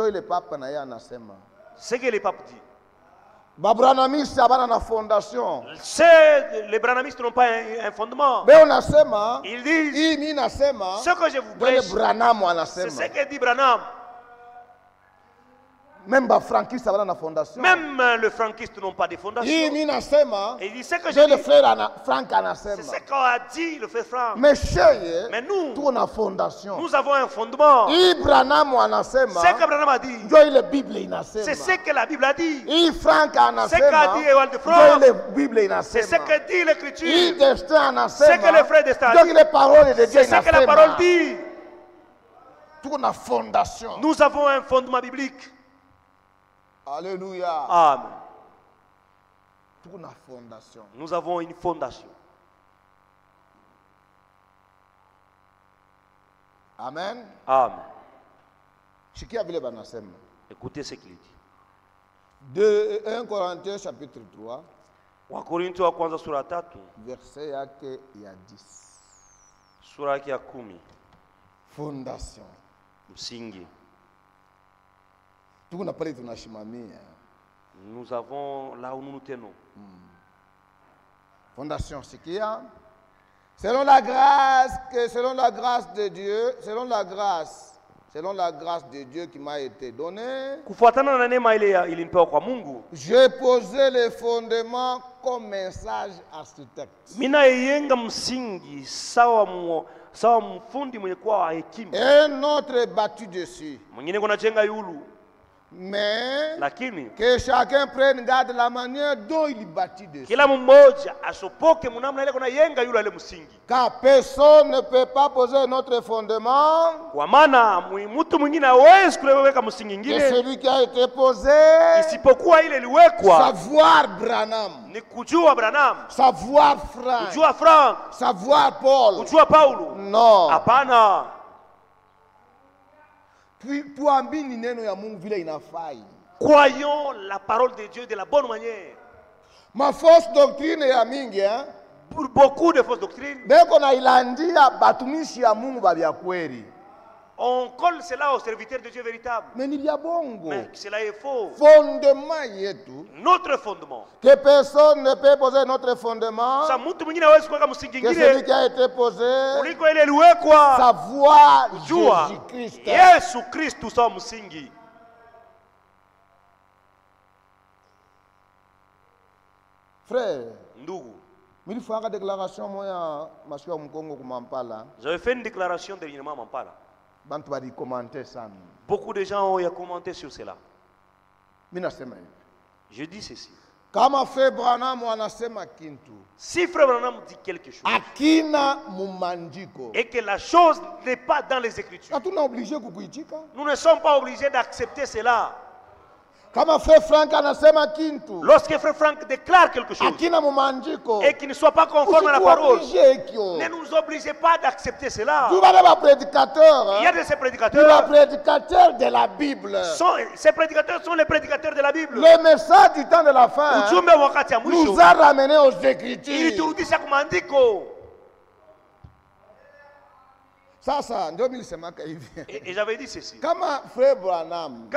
c'est que le pape dit. Les branamistes n'ont pas un fondement. Ils disent ce que je vous prêche, c'est ce que dit Branham. Même le franquiste n'ont pas de fondation. Et il dit ce que je dis, c'est ce qu'a dit le frère Franck. Mais nous, nous avons un fondement. Ce que Branham a dit, c'est ce que la Bible a dit. Ce qu'a dit Ewald Franck, c'est ce que dit l'Écriture. Ce que le frère Destin a dit, c'est ce que la parole dit. Nous avons un fondement biblique. Alléluia. Amen. Nous avons une fondation. Amen. Amen. Écoutez ce qu'il dit. De 1 Corinthiens chapitre 3. Wakorintho wa kwanza sura 3. Verset yake ya 10. Sura yake ya 10. Fondation. Msingi. Nous avons là où nous nous tenons. Fondation, c'est qu'il y a. Selon la grâce de Dieu, selon la grâce selon la grâce de Dieu qui m'a été donnée, j'ai posé les fondements comme message architecte. Un autre est battu dessus. Mais que chacun prenne garde de la manière dont il bâtit dessus. Car personne ne peut pas poser notre fondement que celui qui a été posé, savoir Branham, savoir Franck, savoir Paul. Non. Croyons la parole de Dieu de la bonne manière. Ma fausse doctrine est à mingi, hein? Pour beaucoup de fausses doctrines, on colle cela aux serviteurs de Dieu véritable. Mais il y a bon. Mais cela est faux. Fondement notre fondement. Que personne ne peut poser notre fondement. Que celui qui a été posé, savoir Jésus-Christ. Frère, j'avais fait une déclaration dernièrement à Mampala. Beaucoup de gens ont commenté sur cela. Je dis ceci. Si Frère Branham dit quelque chose et que la chose n'est pas dans les Écritures, nous ne sommes pas obligés d'accepter cela. Lorsque Frère Franck déclare quelque chose et qu'il ne soit pas conforme à la parole, ne nous obligez pas d'accepter cela. Il y a de ces prédicateurs. De la Bible. Ces prédicateurs sont les prédicateurs de la Bible. Le message du temps de la fin nous a ramenés aux Écritures. Et j'avais dit ceci. Frère Branham,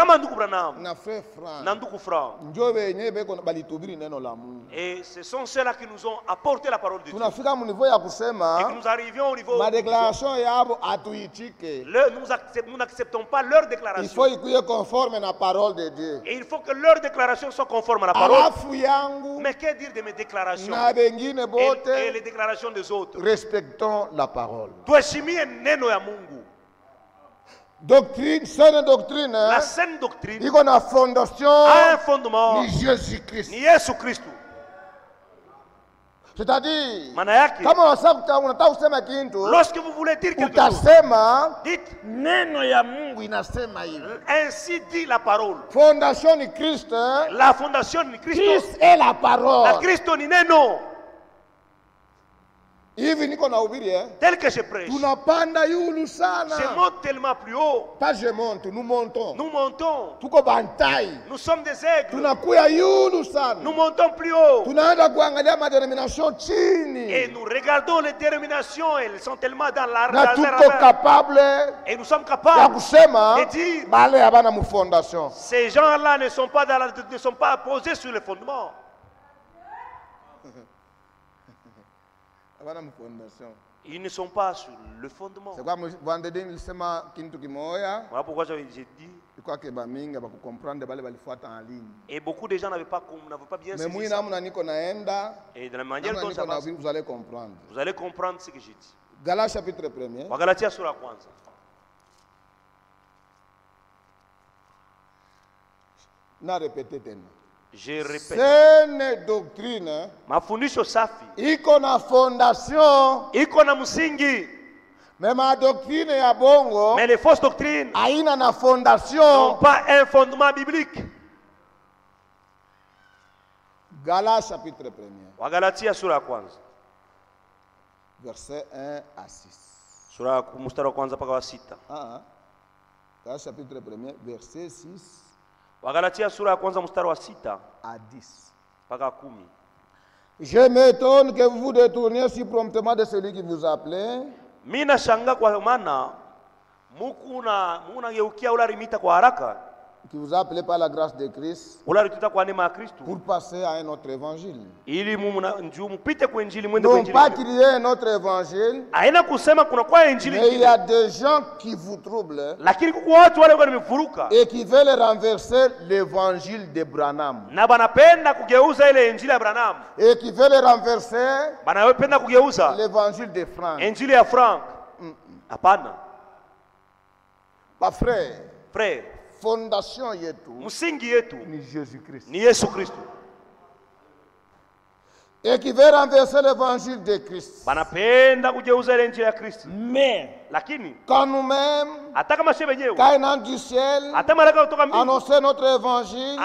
frère Franck, et ce sont ceux-là qui nous ont apporté la parole de Dieu. Et que nous arrivions au niveau. Ma déclaration nous n'acceptons pas leur déclaration. Il faut y conforme à la parole de Dieu. Et il faut que leur déclaration soit conforme à la parole. Mais que dire de mes déclations et les déclarations des autres? Respectons la parole. Doctrine, saine doctrine. La saine doctrine a une fondation. A un fondement. Ni Jésus-Christ. Ni Jésus-Christ. C'est-à-dire, lorsque vous voulez dire quelque chose, dites ainsi dit la parole. Fondation de Christ. La fondation de Christ. Christ est la parole. La Christ ni neno. Tel que je prêche, je monte tellement plus haut. Pas je monte, nous montons. Nous montons. Nous sommes des aigles. Nous montons plus haut. Et nous regardons les dénominations, elles sont tellement dans la et nous sommes capables de dire ces gens-là ne sont pas posés sur le fondement. Ils ne sont pas sur le fondement. Voilà pourquoi j'ai dit. Et beaucoup de gens n'avaient pas bien saisi ça. Et de la manière dont j'avance, vous allez comprendre. Vous allez comprendre ce que j'ai dit. Galates chapitre 1er. Galatia sura kwanza. Na répété tena. Je répète. Saine doctrine. Mafundisho safi. Iko na fondation. Iko na msingi. Mais ma doctrine ya bongo. Mais les fausses doctrines. Haina na fondation. N'ont pas un fondement biblique. Galates chapitre 1er. Galatia sura kwanza. Verset 1 à 6. Sura mstari wa kwanza mpaka wa 6. Galates chapitre 1er verset 6. Galatia sura ya kwanza mstari wa 6 à 10 mpaka 10. Je m'étonne que vous vous détourniez si promptement de celui qui vous appelait. Mina shanga kwa maana muna geukia ula rimita kwa haraka. qui vous a appelé par la grâce de Christ pour passer à un autre évangile. Non pas qu'il y ait un autre évangile, mais il y a des gens qui vous troublent et qui veulent renverser l'évangile de Branham et qui veulent renverser l'évangile de Franck. Pas frère. Fondation yetu ni Jésus-Christ. Ni Yesu Kristo. Et qui veut renverser l'évangile de Christ. Mais quand nous-mêmes, quand un ange du ciel annonçait notre évangile,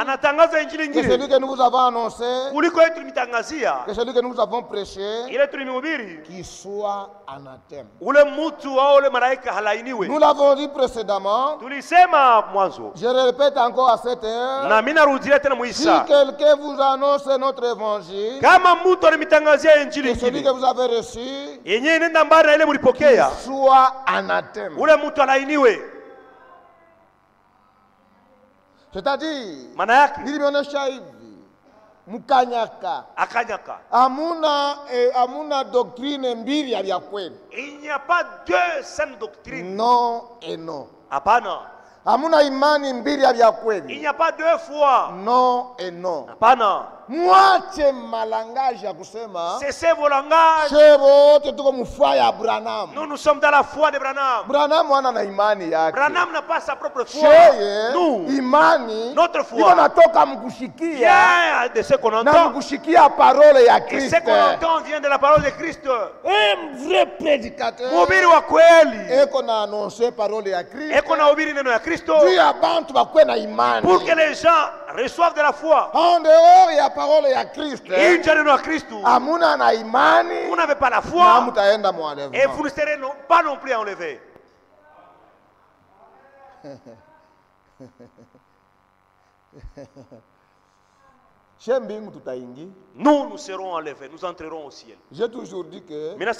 que celui que nous vous avons annoncé, que celui que nous avons prêché, qu'il soit anathème. Nous l'avons dit précédemment, je le répète encore à cette heure, si quelqu'un vous annonce notre évangile, que celui que vous avez reçu, qu'il soit anathème. C'est-à-dire, mukanyaka amuna doctrine mbili ya kweli. Il n'y a pas deux saines doctrines. Non et non. Hapana. Amuna imani mbili ya kweli. Il n'y a pas deux fois. Non et non. Hapana. Mwache malangage ya kusema. Cessez vos langages. Chebo tuko mfua ya Branham. Nous sommes dans la foi de Branham. Branham wana na imani yake. Branham n'a pas sa propre foi. Nous, imani, notre foi. Iko natoka mkushikia. Vient de ce qu'on entend. Na mkushikia parole ya Christ. Et ce qu'on entend vient de la parole de Christ. Un vrai prédicateur. Mhubiri wa kweli. Eko na annoncer parole ya Christ. Eko na hubiri neno ya Kristo. Juu ya bantu bakwe na imani. Pour que les gens reçoivent de la foi. En dehors ya parole ya Christ. Nje neno ya Kristo. Amuna na imani. Vous n'avez pas la foi. Na mutaenda muenlèvement. Et vous ne serez pas non plus enlevés. Nous, nous serons enlevés, nous entrerons au ciel. J'ai toujours dit que même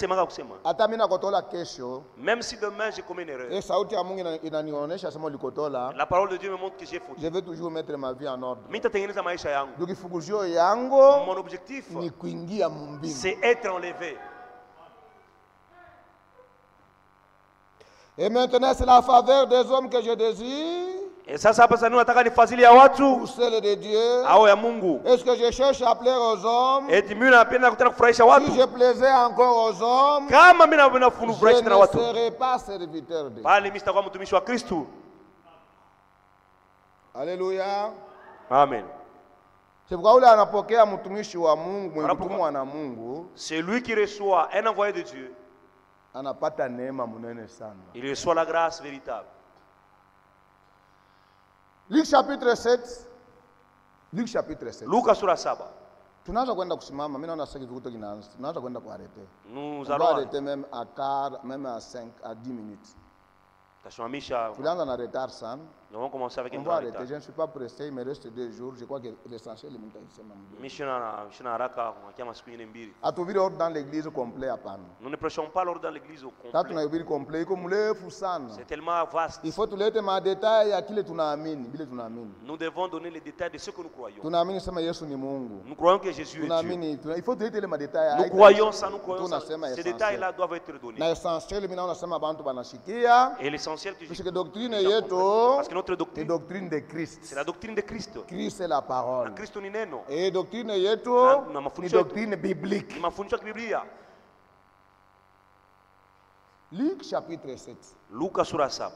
si demain je commets une erreur, la parole de Dieu me montre que j'ai fauté. Je vais toujours mettre ma vie en ordre. Mon objectif, c'est être enlevé. Et maintenant, c'est la faveur des hommes que je désire. Et ça passe à nous nataka nifadhili ya watu ou celle de Dieu. Au ya Mungu. Est-ce que je cherche à plaire aux hommes? Et mimi napenda kutaka kufurahisha watu. Si je plaisais encore aux hommes, kama mimi napenda kufurahisha na watu, je ne serai pas serviteur de Dieu. Bali mimi sitakuwa mtumishi wa Kristo. Alléluia. Amen. C'est pourquoi ule anapokea mtumishi wa Mungu, mtumwa na Mungu. C'est lui qui reçoit un envoyé de Dieu. Anapata neema munene sana. Il reçoit la grâce véritable. Luc chapitre 7. Luc chapitre 7. Luka sura 7. Tunaanza kwenda kusimama, mimi naona sasa kitu kinaanza. Tunaanza kwenda kuarete. Nous allons arrêter même à quart, même à 5 à 10 minutes. Tulianza na retard sana. Nous allons commencer avec un retard. Je ne suis pas pressé, il me reste 2 jours. Je crois que l'essentiel est atubiri ordre dans l'église complet hapana. Nous ne prêchons pas l'ordre dans l'église au complet. Tunahubiri complet iko mrefu sana. C'est tellement vaste. Il faut tulete ma détails ya kile tunaamini, bila tunaamini. Nous devons donner les détails de ce que nous croyons. Tunaamini sema Yesu ni Mungu. Nous croyons que Jésus est Dieu. Il faut tulete les détails. Nous croyons ça, nous croyons ça. Ces détails-là doivent être donnés. Na essentiel mimi naona sema bantu banashikia. Et l'essentiel que parce que doctrine yetu, parce que notre doctrine, doctrine de Christ. C'est la doctrine de Christ. Christ c'est la parole. Na Kristo ni neno. Et doctrine yetu ni doctrine biblique. Ni mafundisho ya Biblia. Luc chapitre 7. Luka sura 7.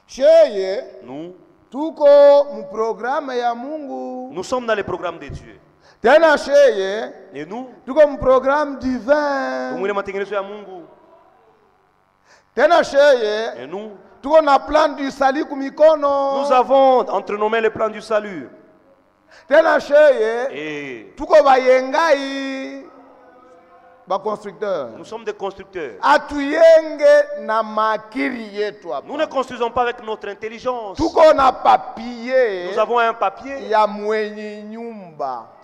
Cheye, nous tuko mu programme ya Mungu. Nous sommes dans le programme de Dieu. Tena cheye, et nous tuko mu programme divin. Tumwele matengenezo ya Mungu. Tena cheye, et nous tuko na plan du salut kumikono. Nous avons entre nos mains le plan du salut. Tena cheye, et tuko bayengai. Nous sommes des constructeurs. Nous ne construisons pas avec notre intelligence. Nous avons un papier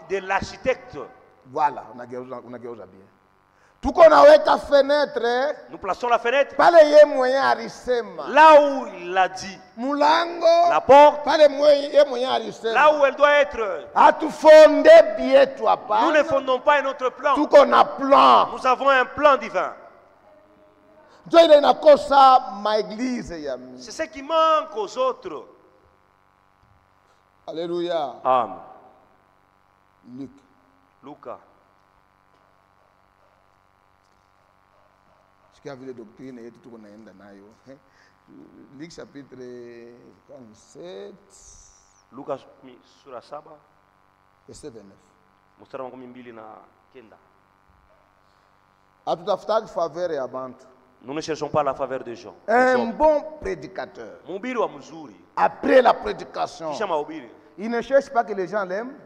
de l'architecte. Voilà, on a bien. Nous plaçons la fenêtre. Là où il a dit. La porte. Là où elle doit être. Nous ne fondons pas un autre plan. Nous avons un plan divin. C'est ce qui manque aux autres. Alléluia. Amen. Lucas. Je vu les doctrines et tout Luc chapitre 47. Lucas sura 7. Verset 29. Mstari wa 12 Hatutafuta faveur ya bantu. Nous ne cherchons pas la faveur des gens. Un bon prédicateur. Après la prédication, il ne cherche pas que les gens l'aiment.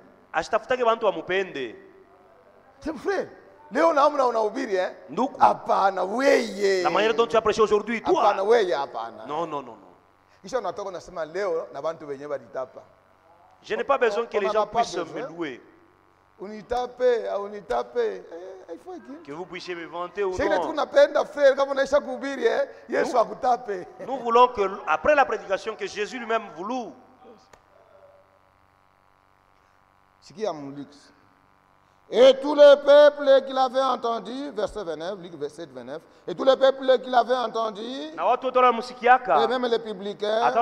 C'est vrai. Léo naomna unahubiri hapana weye. La manière dont tu as prêché aujourd'hui, toi. Hapana weye hapana. Non, non, non, non. Kisha unatoka unasema leo na bantu wenyewe baditapa. Je n'ai pas besoin que les gens puissent me louer. Unitape, unitape. Que vous puissiez me vanter ou non. Nous voulons que après la prédication que Jésus lui-même vous loue. Et tous les peuples qui l'avaient entendu, verset 29, verset 29, et tous les peuples qui l'avaient entendu, et même les publicains,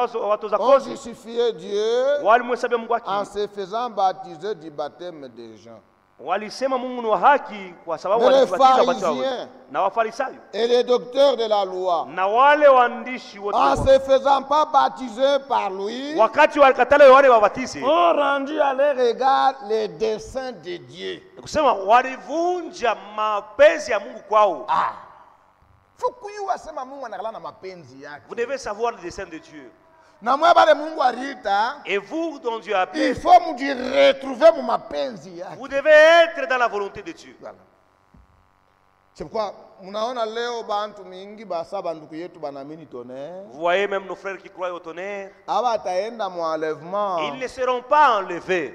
ont justifié Dieu en se faisant baptiser du baptême des gens. Walisema Mungu ni wa haki kwa sababu walibatiza watu na Wafarisayo et les docteurs de la loi na wale waandishi wote en se faisant pas baptiser par lui wakati walikatala wale wabatize ont rendu à leur égard les desseins de Dieu. Kusema walivunja mapenzi ya Mungu kwao. Fukuyua sema Mungu analala na mapenzi yake. Vous devez savoir les desseins de Dieu. Et vous dont Dieu a appelé, il faut retrouver mon mapenzi yake. Vous devez être dans la volonté de Dieu. Voilà. C'est pourquoi munaona leo bantu mingi basa banduku yetu banamini tonnerre. Vous voyez même nos frères qui croient au tonnerre. Aba taenda mu enlèvement. Ils ne seront pas enlevés.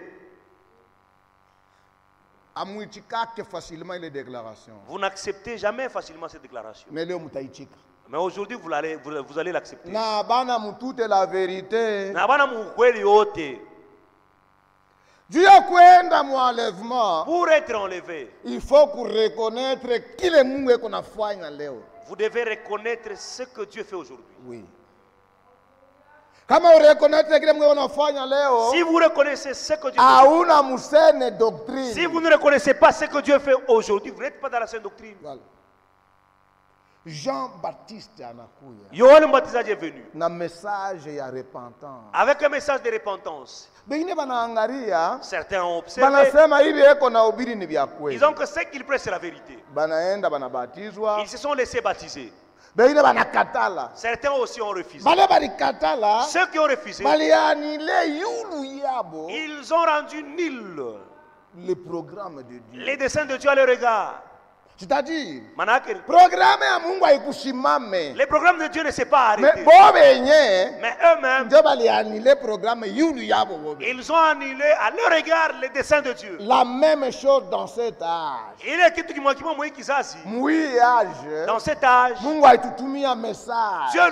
Amuitikake facilement les déclarations. Vous n'acceptez jamais facilement ces déclarations. Mais leo mutaichika. Mais aujourd'hui, vous allez l'accepter. Na bana mutute la vérité. Na bana mukweli yote. Dieu kwenda mu enlèvement. Pour être enlevé, il faut reconnaître kile Mungu eko nafanya leo. Vous devez reconnaître ce que Dieu fait aujourd'hui. Oui. Kama ureconnaître kile Mungu eko nafanya leo. Si vous reconnaissez ce que Dieu fait. Hauna musene doctrine. Si vous ne reconnaissez pas ce que Dieu fait aujourd'hui, vous n'êtes pas dans la saine doctrine. Voilà. Jean-Baptiste anakuya. Yohane Mbatizaji est venu. Na message ya repentance. Avec un message de repentance. Bengine banaangalia. Certains ont observé. Banasema hivi eko na ubiri ni vya kweli. Ils ont que ce qu'ils prêchent c'est la vérité. Banaenda banabatizwa. Ils se sont laissés baptiser. Bengine banakatala. Certains aussi ont refusé. Bale balikatala. Ceux qui ont refusé. Balianile yulu yabo. Ils ont rendu nul le programme de Dieu. Les desseins de Dieu à leur regard. C'est-à-dire, programme ya Mungu haikusimame. Le programme de Dieu ne s'est pas arrêté. Mais eux-mêmes, ils ont annulé à leur égard les desseins de Dieu. La même chose dans cet âge. Dans cet âge, Dieu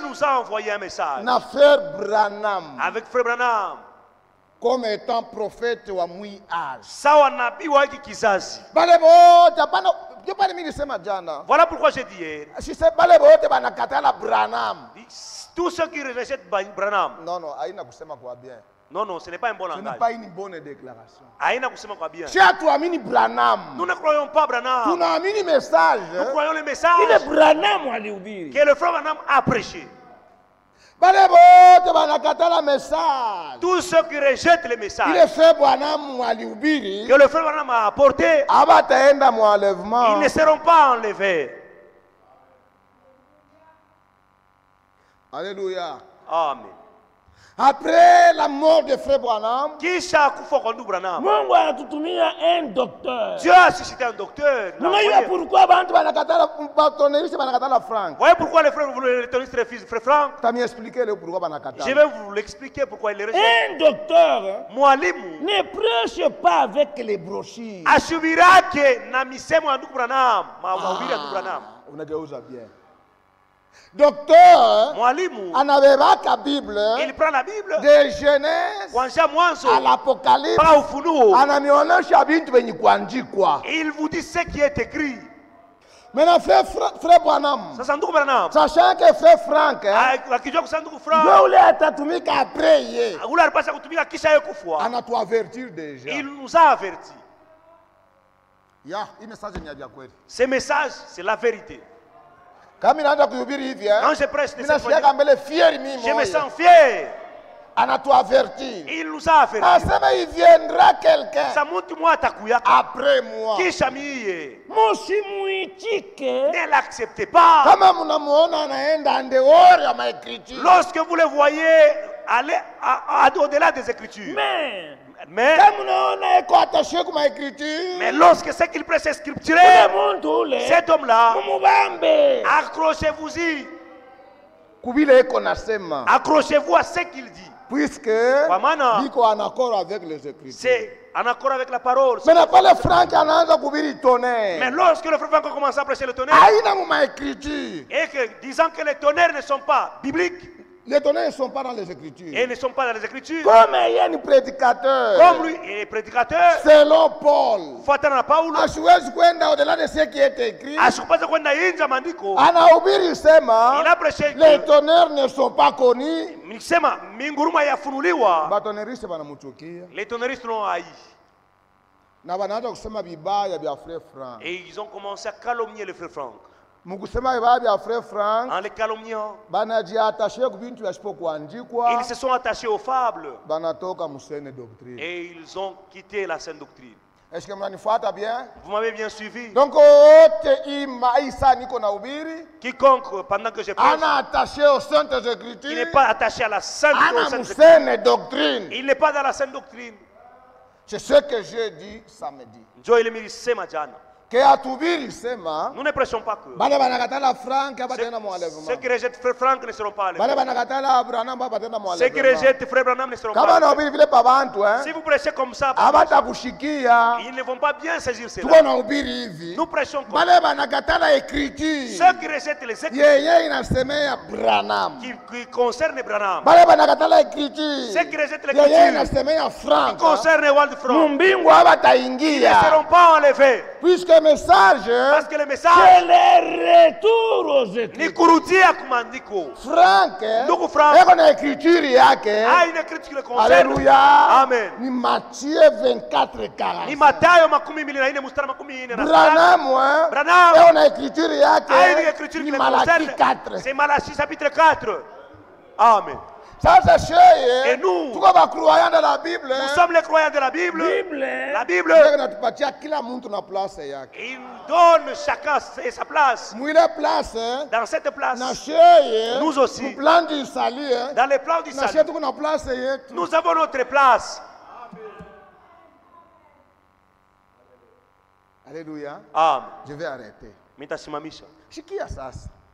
nous a envoyé un message. Avec frère Branham. Comme étant prophète wa mwi âge. Sawa nabii wa hiki kizazi. Voilà pourquoi j'ai dit hier. Tous ceux qui rejettent Branham. Non, non, haina kusema kwa bien. Non, non, ce n'est pas un bon langage. Ce n'est pas une bonne déclaration. Haina kusema kwa bien. Nous ne croyons pas Branham. Nous croyons le message que le frère Branham a prêché. Tous ceux qui rejettent le message que le frère Branham a apporté, ils ne seront pas enlevés. Alléluia. Amen. Après la mort de frère Branham, kisha kufa kwa ndugu Branham, Mungu anatutumia un docteur. Dieu a suscité un docteur. Unajua pourquoi bantu banakatala batoneriste banakatala franc? Voyez pourquoi les frères voulaient les tonistes refusent frère Frank? Tu m'as expliqué le pourquoi banakatala. Je vais vous l'expliquer pourquoi il les rejette. Un docteur mwalimu ne prêche pas avec les brochures. Ashubirake na misemo ya ndugu Branham, mahubiri ya ndugu Branham. Unageuza bien. Docteur, mwalimu anabebaka Bible, il prend la Bible de Genèse kuanzia mwanzo à l'Apocalypse, pa Ufunuo, ananionyesha vitu venye kuandikwa. Il vous dit ce qui est écrit. Maintenant frère Branham, sasa ndugu Branham, sachant que frère Frank, akijua kusema ndugu Frank, ndio ule atatumika après yeye, ule alipasha kutumika kisha yeye kufa, anatuavertir déjà. Il nous a averti. Ya, hii message ni ya kweli. Ce message, c'est la vérité. Quand je prêche, je me sens fier. Il nous a averti. Il viendra quelqu'un après moi. Ne l'acceptez pas. Lorsque vous le voyez aller au-delà des Écritures. Mais lorsque c'est qu'il presse scripturel, cet homme-là, accrochez-vous-y. Accrochez-vous à ce qu'il dit. Puisque Biko en accord avec les Écritures. C'est en accord avec la parole. Mais pas le Franck Mais lorsque le frère Franck a commencé à prêcher le tonnerre, et que disant que les tonnerres ne sont pas bibliques, les tonnerres ne sont pas dans les Écritures. Et ne sont pas dans les Écritures. Comme il y a un prédicateur. Comme lui, il est prédicateur. Selon Paul. Au-delà de ce qui est écrit. Il a prêché. Les tonnerres ne sont pas connus. Les tonnerristes l'ont haï. Et ils ont commencé à calomnier le frère Franck. En les calomniant, ils se sont attachés aux fables et ils ont quitté la saine doctrine. Est-ce que vous m'avez bien suivi? Donc, quiconque, pendant que je prêche, qui n'est pas attaché à la saine doctrine, il n'est pas dans la saine doctrine. C'est ce que j'ai dit samedi. Nous ne prêchons pas que ceux qui rejettent frère Franck ne seront pas allés. Ceux qui rejettent frère Branham ne seront pas allés. Si vous prêchez comme ça, ils ne vont pas bien saisir cela. Nous prêchons comme ça. Ceux qui rejettent les Écritures qui concernent Branham, ceux qui rejettent l'Écriture qui concernent Wald Frank, ils ne seront pas enlevés. Puisque le message, parce que le message, c'est le retour aux Écritures. Franck, a une écriture qui concerne. Alléluia. Amen. Ni Matthieu 24, 40. Ni Mathayo 24. Branham, a une écriture qui concerne. C'est Malachie chapitre 4. Amen. Et nous, nous sommes les croyants de la Bible. La Bible, il donne chacun sa place. Dans cette place, nous aussi, dans les plans du salut, nous avons notre place. Alléluia. Amen. Je vais arrêter.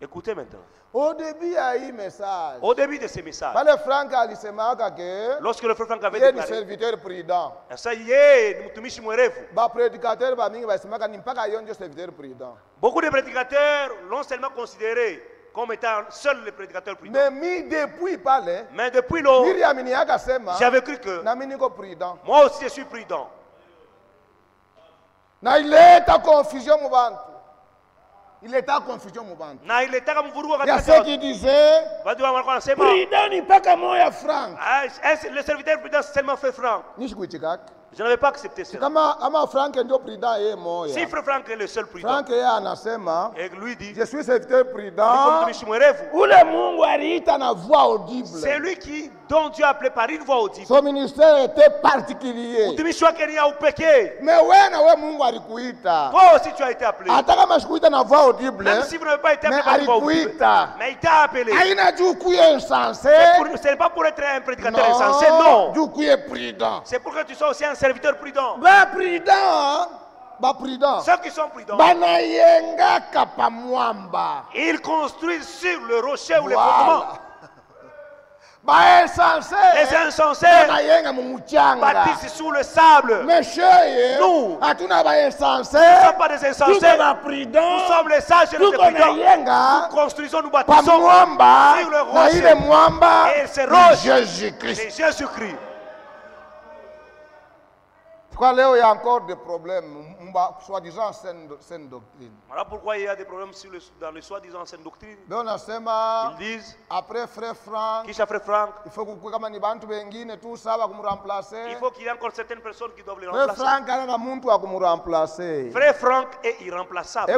Écoutez maintenant. Au début, il y a eu message. Au début de ces messages, lorsque le frère Franck avait déclaré, serviteur prudent. Beaucoup de prédicateurs l'ont seulement considéré comme étant seul le prédicateur prudent. Mais depuis lors, j'avais cru que moi aussi je suis prudent. Il est en confusion. Il était en confusion. Il y a ceux qui disaient prudent n'est pas comme moi, Franck. Le serviteur prudent c'est seulement fait Franck. Je n'avais pas accepté cela. Si Frère Franck est le seul prudent, et lui dit, je suis serviteur prudent. C'est lui dont Dieu a appelé par une voix audible. Son ministère était particulier. Mais toi aussi tu as été appelé. Même si vous n'avez pas été appelé par une voix audible, mais il t'a appelé. Ce n'est pas pour être un prédicateur insensé, non. C'est pour que tu sois aussi un serviteur prudent. Ceux qui sont prudents, ils construisent sur le rocher ou les fondements. Les insensés bâtissent sous le sable. Nous ne sommes pas des insensés. Nous sommes les sages et les prudents. Nous construisons, nous bâtissons sur le rocher. Et ce rocher, c'est Jésus-Christ. Pourquoi il y a encore des problèmes, soi-disant saine doctrine. Voilà pourquoi il y a des problèmes dans les soi-disant saine doctrine. Ils disent, après Frère Franck, il faut qu'il y ait encore certaines personnes qui doivent les remplacer. Frère Franck est irremplaçable. Il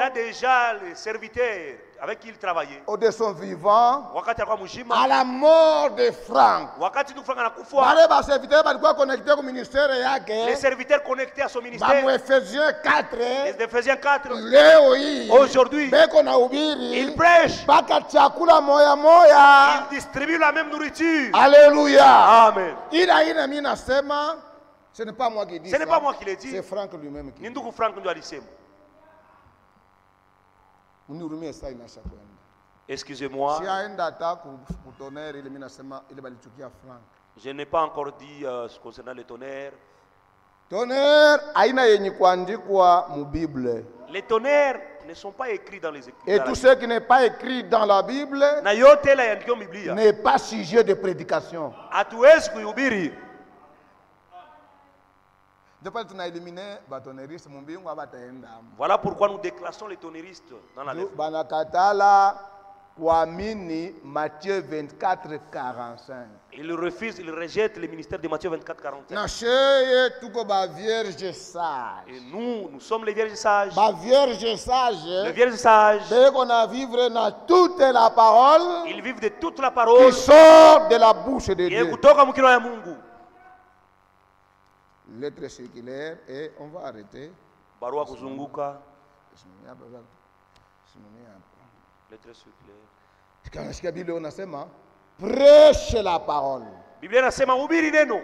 a déjà les serviteurs avec qui il travaillait. De son vivant, à la mort de Franck, les serviteurs connectés à son ministère. Ephésiens 4, Ephésiens 4, aujourd'hui, il prêche. Il distribue la même nourriture. Alléluia. Amen. Ce n'est pas moi qui dis ça. Ce n'est pas moi qui l'ai dit. C'est Franck lui-même qui dit. Excusez-moi. Je n'ai pas encore dit concernant le tonnerre. Les tonnerres ne sont pas écrits dans les Écritures. Et tout ce qui n'est pas écrit dans la Bible n'est pas sujet de prédication. Voilà pourquoi nous déclassons les tonneristes dans la lèvre. Matthieu 24, 45. Il refuse, il rejette le ministère de Matthieu 24, 45. Et nous sommes les vierges sages. Les vierges sages, ils vivent de toute la parole qui sort de la bouche de Dieu. Lettre circulaire et on va arrêter. Barua kuzunguka. Lettre circulaire. Prêche la parole. Biblia inasema hubiri neno.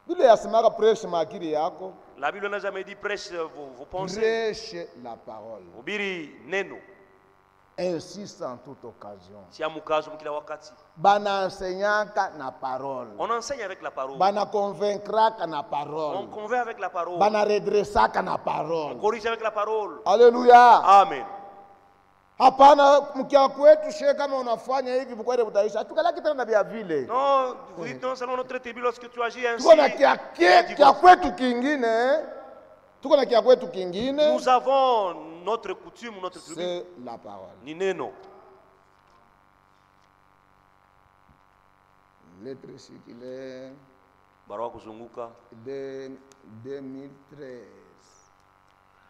Biblia inasema prêche makiri yako. La Bible n'a jamais dit prêche vos pensées. Prêche la parole. Hubiri neno. Insiste en toute occasion. On enseigne avec la parole. On convainc avec la parole. On corrige avec la parole. Alléluia. Amen. Hapana mkia kwetu she kama unafanya hivi bukwere butaisha tukalaki tena na bia vile. Non, vous dites non selon notre tribu lorsque tu agis ainsi. Tuko na kia kwetu kingine. Tuko na kia kwetu kingine. Nous avons notre coutume, notre tribu. C'est la parole. Ni neno. Lettre circulaire. Barua kuzunguka. De 2013.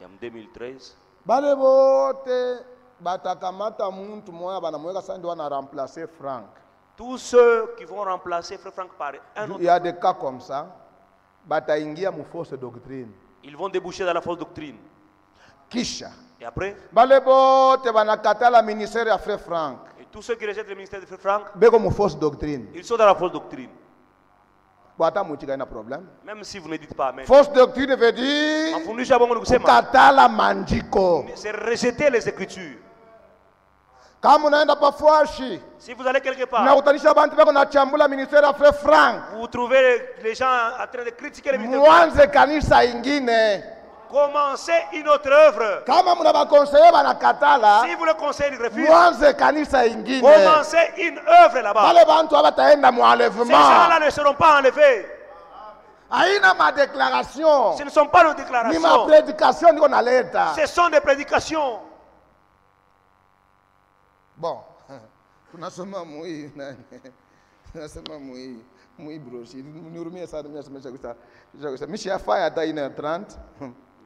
Ya 2013. Bale bote batakamata muntu moya banamweka sasa ndio wana remplacer Franck. Tous ceux qui vont remplacer Frère Franck par un autre. Il y a des cas comme ça. Bataingia mu fausse doctrine. Ils vont déboucher dans la fausse doctrine. Kisha. Et après? Bale bote banakata la ministère ya Frère Franck. Et tous ceux qui rejettent le ministère de Frère Franck. Beko mu fausse doctrine. Ils sont dans la fausse doctrine. Problème. Même si vous ne dites pas amen. Fausse doctrine veut dire c'est rejeter les Écritures. Si vous allez quelque part, vous trouvez les gens en train de critiquer le ministère. Commencez une autre œuvre. Si vous le conseillez, il refuse. Commencez une œuvre là-bas. Ces gens-là ne seront pas enlevés. Ce ne sont pas nos déclarations. Ce sont des prédications. Bon, Je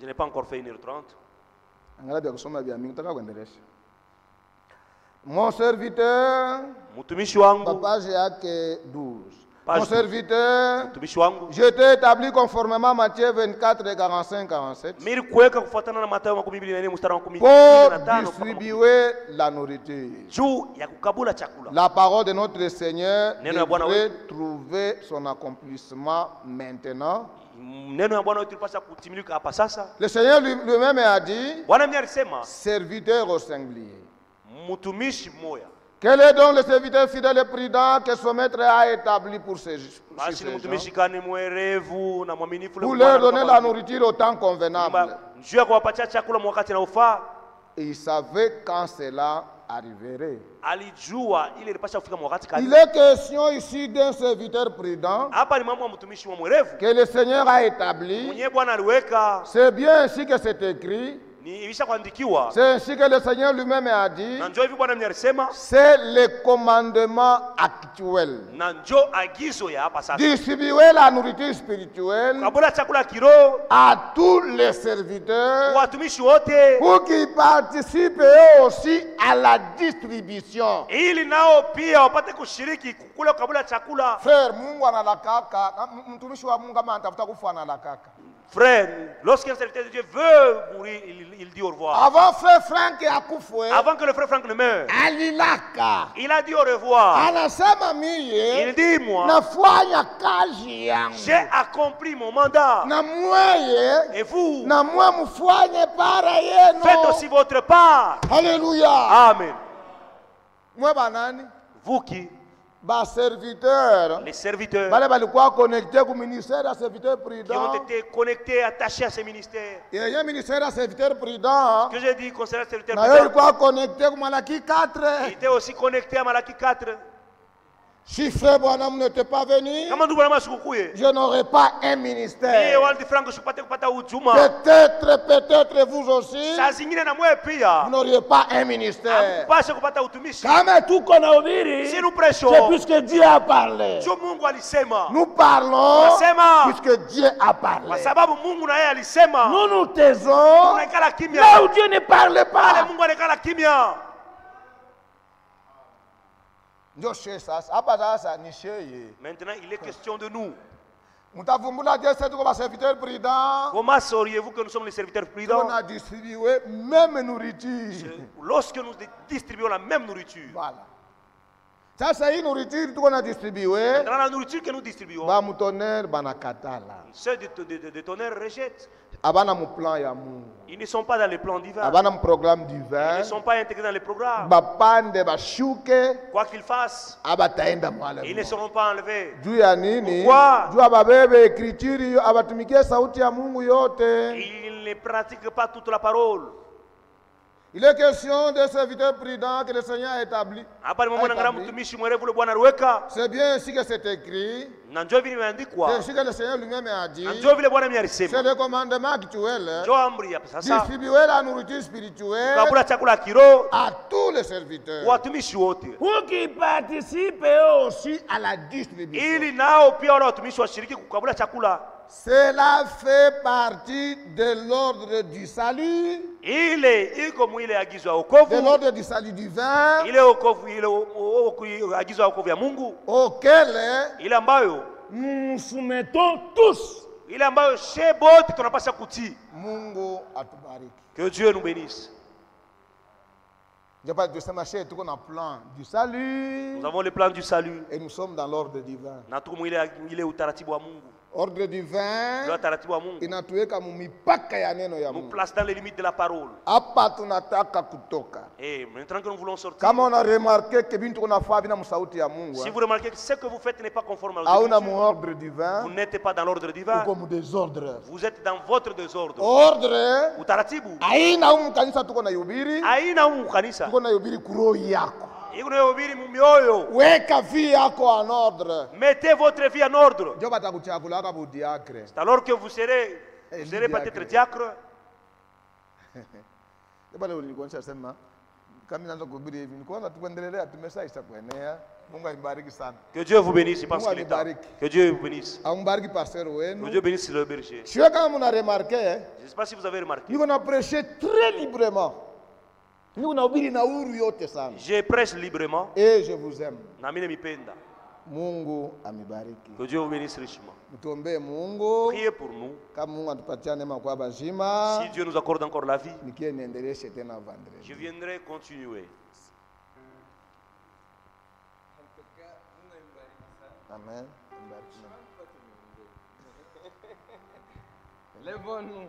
n'ai pas encore fait 1h30. Mon serviteur, papa Jacques 12. Mon serviteur, je t'ai établi conformément à Matthieu 24, 45-47 pour distribuer la nourriture. La parole de notre Seigneur devrait trouver son accomplissement maintenant. Le Seigneur lui-même a dit, serviteur au singulier. Quel est donc le serviteur fidèle et prudent que son maître a établi pour ces gens? Pour leur donner la nourriture au temps convenable. Et il savait quand cela arriverait. Il est question ici d'un serviteur prudent que le Seigneur a établi. C'est bien ainsi que c'est écrit. C'est ainsi que le Seigneur lui-même a dit. C'est le commandement actuel. Distribuer la nourriture spirituelle à tous les serviteurs pour qu'ils participent eux aussi à la distribution. Frère, Mungu analakaka, mtumishi wa Mungu kama anatafuta kufa analakaka. Frère, lorsqu'un serviteur de Dieu veut mourir, il dit au revoir. Avant frère Frank akufwe, avant que le frère Frank ne meure, alilaka, il a dit au revoir. Anasema miye, il dit moi, nafanya kazi yangu, j'ai accompli mon mandat. Na mweye, et vous, na mwe mufanye para yenu. Faites aussi votre part. Alléluia. Amen. Mwe banani? Vous qui? Les serviteurs qui ont été connectés, attachés à ces ministères. Il y a un ministère à serviteur prudent. Ce que j'ai dit concernant le serviteur prudent, il était aussi connecté à Malachie 4. Si frère Branham n'était pas venu, je n'aurais pas un ministère. Peut-être vous aussi, vous n'auriez pas un ministère. Si nous prêchons, c'est puisque Dieu a parlé. Nous parlons puisque Dieu a parlé. Nous nous taisons là où Dieu ne parle pas. Maintenant, il est question de nous. Comment sauriez-vous que nous sommes les serviteurs prudents? On a distribué même nourriture. Lorsque nous distribuons la même nourriture. Voilà. Ça, c'est une nourriture qu'on a distribuée. Dans la nourriture que nous distribuons, ceux de tonnerre rejettent. Ils ne sont pas dans les plans divins. Ils ne sont pas intégrés dans les programmes. Quoi qu'ils fassent, ils ne seront pas enlevés. Pourquoi? Ils ne pratiquent pas toute la parole. Il est question de serviteurs prudents que le Seigneur a établi. C'est bien ainsi que c'est écrit. C'est ainsi que le Seigneur lui-même a dit. C'est le commandement actuel. Distribuer la nourriture spirituelle à tous les serviteurs. Pour qu'ils participent aussi à la distribution. Cela fait partie de l'ordre du salut. De l'ordre du salut divin. Auquel nous nous soumettons tous. Que Dieu nous bénisse. Nous avons le plan du salut. Et nous sommes dans l'ordre divin. Ordre divin, nous place dans les limites de la parole. Et maintenant que nous voulons sortir, comme on a remarqué que si vous remarquez que ce que vous faites n'est pas conforme à l'ordre divin, vous n'êtes pas dans l'ordre divin, vous êtes dans votre désordre. Ordre, utaratibu, mettez votre vie en ordre. C'est alors que vous serez peut-être diacre. Que Dieu vous bénisse, je pense qu'il est temps. Que Dieu vous bénisse. Que Dieu bénisse le berger. Je ne sais pas si vous avez remarqué. Nous avons prêché très librement. Je prêche librement. Et je vous aime. Mungu amibariki. Que Dieu vous bénisse richement. Priez pour nous. Si Dieu nous accorde encore la vie, je viendrai continuer. Amen. Lève-nous.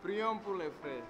Prions pour les frères.